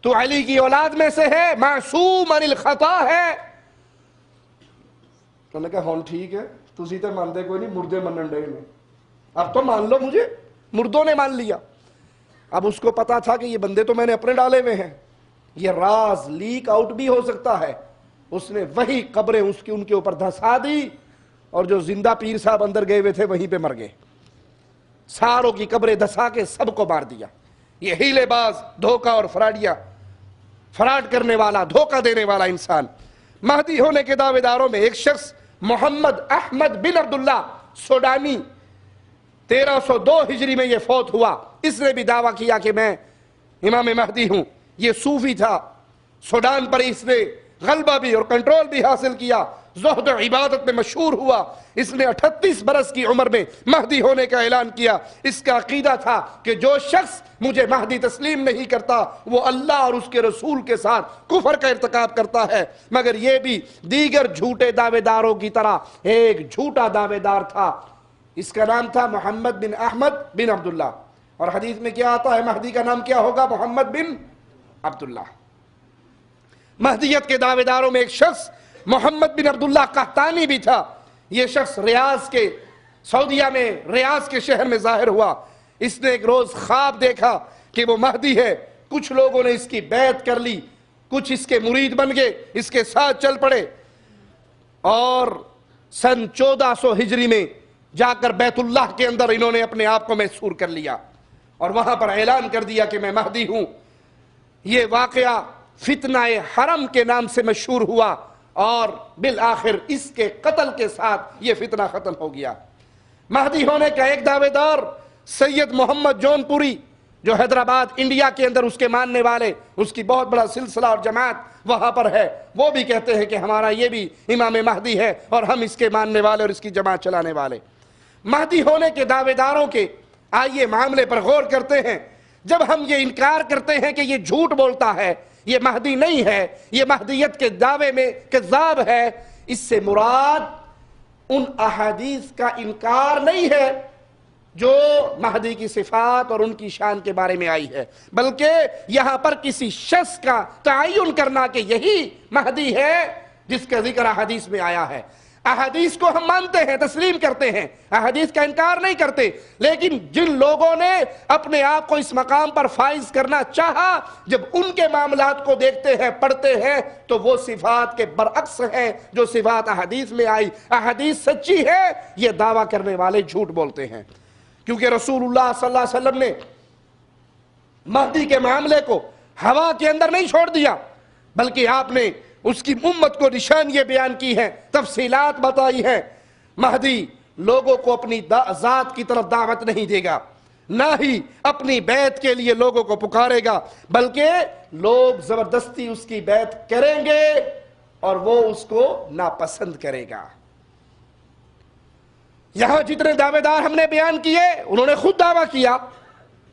تو علی کی اولاد میں سے ہے، معصوم عن الخطا ہے۔ تو نے کہا ہون ٹھیک ہے، تسی تے مانتے کوئی نہیں، مردے منن ڈے نے، اب تو مان لو مجھے۔ مردوں نے مان لیا۔ اب اس کو پتا تھا کہ یہ بندے تو میں نے اپنے ڈالے ہوئے ہیں، یہ راز لیک آؤٹ بھی ہو سکتا ہے۔ اس نے وہی قبریں ان کے اوپر دھسا دی، اور جو زندہ پیر صاحب اندر گئے ہوئے تھے وہیں پہ مر گئے۔ ساروں کی قبریں دھسا کے سب کو مار دیا۔ یہ ہیلے باز، دھوکہ اور فراڈیا، فراڈ کرنے والا، دھوکہ دینے والا انسان۔ مہدی ہونے کے دعوے داروں میں ایک شخص محمد احمد بن عبداللہ سوڈانی، 1302 ہجری میں یہ فوت ہوا۔ اس نے بھی دعویٰ کیا کہ میں امام مہدی ہوں۔ یہ صوفی تھا، سوڈان پر اس نے غلبہ بھی اور کنٹرول بھی حاصل کیا، زہد و عبادت میں مشہور ہوا، اس نے 38 برس کی عمر میں مہدی ہونے کا اعلان کیا۔ اس کا عقیدہ تھا کہ جو شخص مجھے مہدی تسلیم نہیں کرتا وہ اللہ اور اس کے رسول کے ساتھ کفر کا ارتکاب کرتا ہے، مگر یہ بھی دیگر جھوٹے دعوے داروں کی طرح ایک جھوٹا دعوے دار تھا۔ اس کا نام تھا محمد بن احمد بن عبداللہ، اور حدیث میں کیا آتا ہے مہدی کا نام کیا ہوگا؟ محمد بن عبداللہ۔ مہدیت کے دعوے داروں میں ایک شخص محمد بن عبداللہ قحطانی بھی تھا۔ یہ شخص سعودیہ میں ریاض کے شہر میں ظاہر ہوا۔ اس نے ایک روز خواب دیکھا کہ وہ مہدی ہے۔ کچھ لوگوں نے اس کی بیعت کر لی، کچھ اس کے مرید بن گئے، اس کے ساتھ چل پڑے، اور سن 1400 ہجری میں جا کر بیت اللہ کے اندر انہوں نے اپنے آپ کو محصور کر لیا اور وہاں پر اعلان کر دیا کہ میں مہدی ہوں۔ یہ واقعہ فتنہ حرم کے نام سے مشہور ہوا اور بالآخر اس کے قتل کے ساتھ یہ فتنہ ختم ہو گیا۔ مہدی ہونے کا ایک دعوے دار سید محمد جون پوری، جو حیدرآباد انڈیا کے اندر اس کے ماننے والے، اس کی بہت بڑا سلسلہ اور جماعت وہاں پر ہے، وہ بھی کہتے ہیں کہ ہمارا یہ بھی امام مہدی ہے اور ہم اس کے ماننے والے اور اس کی جماعت چلانے والے۔ مہدی ہونے کے دعوے داروں کے آئیے معاملے پر غور کرتے ہیں۔ جب ہم یہ انکار کرتے ہیں کہ یہ جھوٹ بولتا ہے، یہ مہدی نہیں ہے، یہ مہدیت کے دعوے میں کذاب ہے، اس سے مراد ان احادیث کا انکار نہیں ہے جو مہدی کی صفات اور ان کی شان کے بارے میں آئی ہے، بلکہ یہاں پر کسی شخص کا تعین کرنا کہ یہی مہدی ہے جس کا ذکر احادیث میں آیا ہے۔ احادیث کو ہم مانتے ہیں، تسلیم کرتے ہیں، احادیث کا انکار نہیں کرتے، لیکن جن لوگوں نے اپنے آپ کو اس مقام پر فائز کرنا چاہا، جب ان کے معاملات کو دیکھتے ہیں، پڑھتے ہیں، تو وہ صفات کے برعکس ہیں جو صفات احادیث میں آئی۔ احادیث سچی ہے، یہ دعویٰ کرنے والے جھوٹ بولتے ہیں، کیونکہ رسول اللہ صلی اللہ علیہ وسلم نے مہدی کے معاملے کو ہوا کے اندر نہیں چھوڑ دیا، بلکہ آپ نے اس کی امت کو نشانیاں بیان کی ہیں، تفصیلات بتائی ہیں۔ مہدی لوگوں کو اپنی ذات کی طرف دعوت نہیں دے گا، نہ ہی اپنی بیعت کے لیے لوگوں کو پکارے گا، بلکہ لوگ زبردستی اس کی بیعت کریں گے اور وہ اس کو ناپسند کرے گا۔ یہاں جتنے دعوے دار ہم نے بیان کیے انہوں نے خود دعویٰ کیا،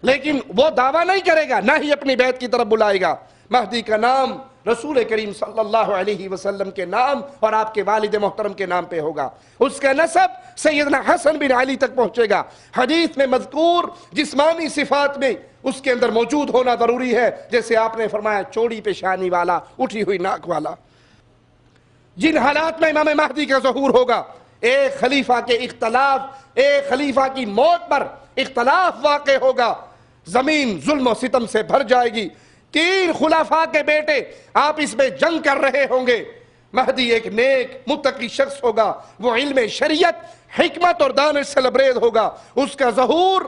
لیکن وہ دعویٰ نہیں کرے گا، نہ ہی اپنی بیعت کی طرف بلائے گا۔ مہدی کا نام رسول کریم صلی اللہ علیہ وسلم کے نام اور آپ کے والد محترم کے نام پہ ہوگا۔ اس کا نسب سیدنا حسن بن علی تک پہنچے گا۔ حدیث میں مذکور جسمانی صفات میں اس کے اندر موجود ہونا ضروری ہے، جیسے آپ نے فرمایا چوڑی پیشانی والا، اٹھی ہوئی ناک والا۔ جن حالات میں امام مہدی کا ظہور ہوگا، ایک خلیفہ کے اختلاف، ایک خلیفہ کی موت پر اختلاف واقع ہوگا، زمین ظلم و ستم سے بھر جائے گی، 3 خلفاء کے بیٹے آپس میں جنگ کر رہے ہوں گے۔ مہدی ایک نیک متقی شخص ہوگا، وہ علم شریعت، حکمت اور دانش سے لبریز ہوگا۔ اس کا ظہور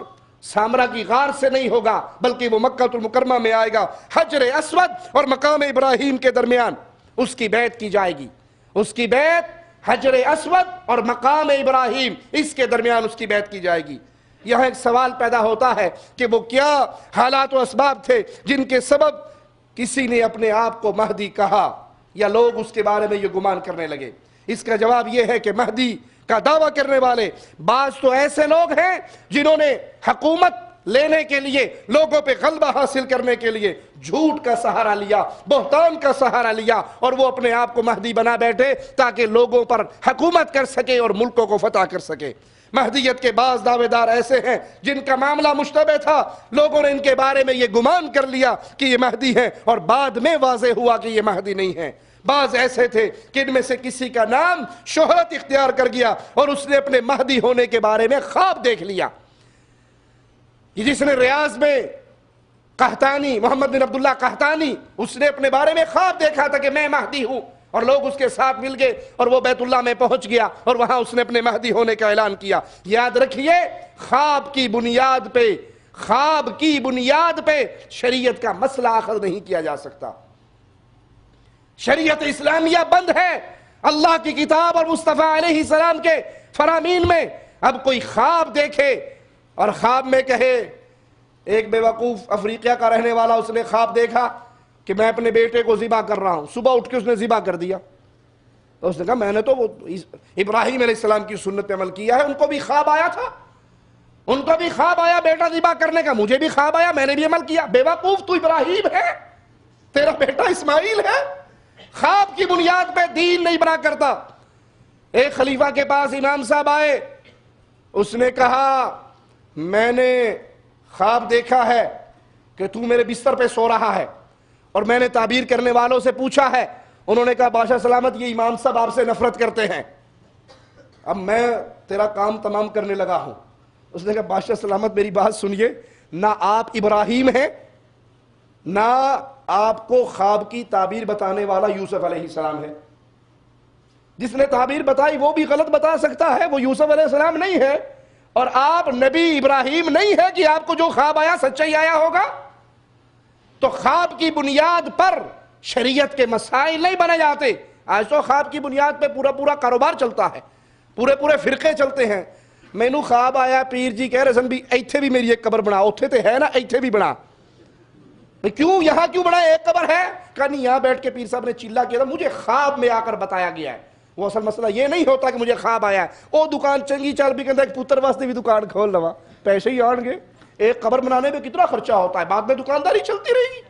سامرا کی غار سے نہیں ہوگا، بلکہ وہ مکہ المکرمہ میں آئے گا۔ حجر اسود اور مقام ابراہیم کے درمیان اس کی بیعت کی جائے گی۔ اس کی بیعت حجر اسود اور مقام ابراہیم، اس کے درمیان اس کی بیعت کی جائے گی۔ یہاں ایک سوال پیدا ہوتا ہے کہ وہ کیا حالات و اسباب تھے جن کے سبب کسی نے اپنے آپ کو مہدی کہا یا لوگ اس کے بارے میں یہ گمان کرنے لگے؟ اس کا جواب یہ ہے کہ مہدی کا دعویٰ کرنے والے بعض تو ایسے لوگ ہیں جنہوں نے حکومت لینے کے لیے، لوگوں پہ غلبہ حاصل کرنے کے لیے جھوٹ کا سہارا لیا، بہتان کا سہارا لیا، اور وہ اپنے آپ کو مہدی بنا بیٹھے تاکہ لوگوں پر حکومت کر سکے اور ملکوں کو فتح کر سکے۔ مہدیت کے بعض دعوے دار ایسے ہیں جن کا معاملہ مشتبہ تھا، لوگوں نے ان کے بارے میں یہ گمان کر لیا کہ یہ مہدی ہے، اور بعد میں واضح ہوا کہ یہ مہدی نہیں ہے۔ بعض ایسے تھے کہ ان میں سے کسی کا نام شہرت اختیار کر گیا اور اس نے اپنے مہدی ہونے کے بارے میں خواب دیکھ لیا۔ جس نے ریاض میں قحطانی، محمد بن عبداللہ قحطانی، اس نے اپنے بارے میں خواب دیکھا تھا کہ میں مہدی ہوں، اور لوگ اس کے ساتھ مل گئے اور وہ بیت اللہ میں پہنچ گیا اور وہاں اس نے اپنے مہدی ہونے کا اعلان کیا۔ یاد رکھیے، خواب کی بنیاد پہ شریعت کا مسئلہ اخذ نہیں کیا جا سکتا۔ شریعت اسلامیہ بند ہے اللہ کی کتاب اور مصطفیٰ علیہ السلام کے فرامین میں۔ اب کوئی خواب دیکھے اور خواب میں کہے، ایک بیوقوف افریقہ کا رہنے والا، اس نے خواب دیکھا کہ میں اپنے بیٹے کو ذبح کر رہا ہوں، صبح اٹھ کے اس نے ذبح کر دیا، تو اس نے کہا میں نے تو وہ ابراہیم علیہ السلام کی سنت پہ عمل کیا ہے، ان کو بھی خواب آیا تھا، ان کو بھی خواب آیا بیٹا ذبح کرنے کا، مجھے بھی خواب آیا، میں نے بھی عمل کیا۔ بے وقوف، تو ابراہیم ہے، تیرا بیٹا اسماعیل ہے، خواب کی بنیاد پہ دین نہیں بنا کرتا۔ ایک خلیفہ کے پاس امام صاحب آئے، اس نے کہا میں نے خواب دیکھا ہے کہ تو میرے بستر پہ سو رہا ہے، اور میں نے تعبیر کرنے والوں سے پوچھا ہے، انہوں نے کہا بادشاہ سلامت یہ امام صاحب آپ سے نفرت کرتے ہیں، اب میں تیرا کام تمام کرنے لگا ہوں۔ اس نے کہا بادشاہ سلامت میری بات سنیے، نہ آپ ابراہیم ہیں، نہ آپ کو خواب کی تعبیر بتانے والا یوسف علیہ السلام ہے۔ جس نے تعبیر بتائی وہ بھی غلط بتا سکتا ہے، وہ یوسف علیہ السلام نہیں ہے، اور آپ نبی ابراہیم نہیں ہے کہ آپ کو جو خواب آیا سچا ہی آیا ہوگا۔ تو خواب کی بنیاد پر شریعت کے مسائل نہیں بنے جاتے۔ آج تو خواب کی بنیاد پہ پورا کاروبار چلتا ہے، پورے فرقے چلتے ہیں۔ مینو خواب آیا پیر جی کہہ رہے سن بھی ایتھے بھی میری ایک قبر بنا، اوتھے تے ہے نا ایتھے بھی بنا۔ کیوں یہاں کیوں بنا، ایک قبر ہے؟ کہا نہیں، یہاں بیٹھ کے پیر صاحب نے چلا کیا تھا، مجھے خواب میں آ کر بتایا گیا ہے۔ وہ اصل مسئلہ یہ نہیں ہوتا کہ مجھے خواب آیا ہے، وہ دکان چنگی چل بھی کہتا ہے ایک پتر واسطے بھی دکان کھول لوا، پیسے ہی آن گے۔ ایک قبر بنانے میں کتنا خرچہ ہوتا ہے، بعد میں دکانداری چلتی رہے گی۔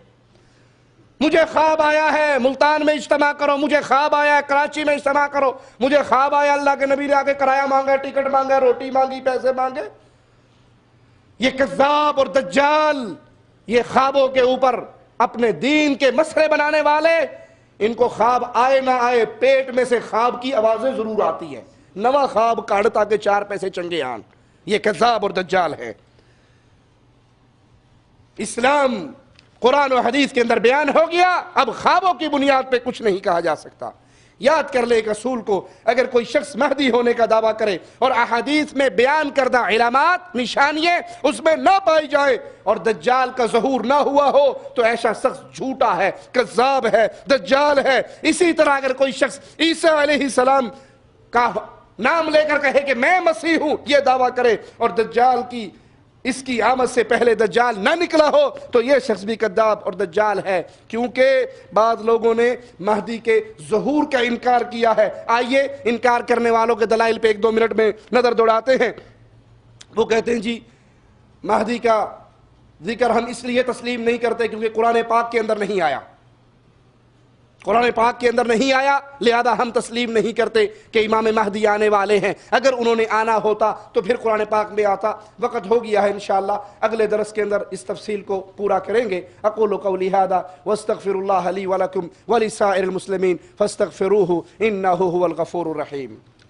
مجھے خواب آیا ہے ملتان میں اجتماع کرو، مجھے خواب آیا ہے کراچی میں اجتماع کرو، مجھے خواب آیا اللہ کے نبی نے آگے کرایہ مانگا، ٹکٹ مانگا، روٹی مانگی، پیسے مانگے۔ یہ کذاب اور دجال، یہ خوابوں کے اوپر اپنے دین کے مسئلے بنانے والے، ان کو خواب آئے نہ آئے پیٹ میں سے خواب کی آوازیں ضرور آتی ہیں، نواں خواب کاڑ تاکہ چار پیسے چنگے آن۔ یہ کذاب اور دجال ہے۔ اسلام قرآن و حدیث کے اندر بیان ہو گیا، اب خوابوں کی بنیاد پہ کچھ نہیں کہا جا سکتا۔ یاد کر لے ایک اصول کو، اگر کوئی شخص مہدی ہونے کا دعویٰ کرے اور احادیث میں بیان کردہ علامات نشانیاں اس میں نہ پائی جائے اور دجال کا ظہور نہ ہوا ہو تو ایسا شخص جھوٹا ہے، کذاب ہے، دجال ہے۔ اسی طرح اگر کوئی شخص عیسیٰ علیہ السلام کا نام لے کر کہے کہ میں مسیح ہوں، یہ دعویٰ کرے، اور دجال کی اس کی آمد سے پہلے دجال نہ نکلا ہو تو یہ شخص بھی کذاب اور دجال ہے، کیونکہ بعض لوگوں نے مہدی کے ظہور کا انکار کیا ہے۔ آئیے انکار کرنے والوں کے دلائل پہ ایک دو منٹ میں نظر دوڑاتے ہیں۔ وہ کہتے ہیں جی مہدی کا ذکر ہم اس لیے تسلیم نہیں کرتے کیونکہ قرآن پاک کے اندر نہیں آیا، قرآن پاک کے اندر نہیں آیا، لہذا ہم تسلیم نہیں کرتے کہ امام مہدی آنے والے ہیں۔ اگر انہوں نے آنا ہوتا تو پھر قرآن پاک میں آتا۔ وقت ہو گیا ہے، انشاءاللہ اگلے درس کے اندر اس تفصیل کو پورا کریں گے۔ اقول قولی ھذا واستغفر اللہ لی ولکم ولسائر المسلمین فاستغفروہ انہ ھو الغفور الرحیم۔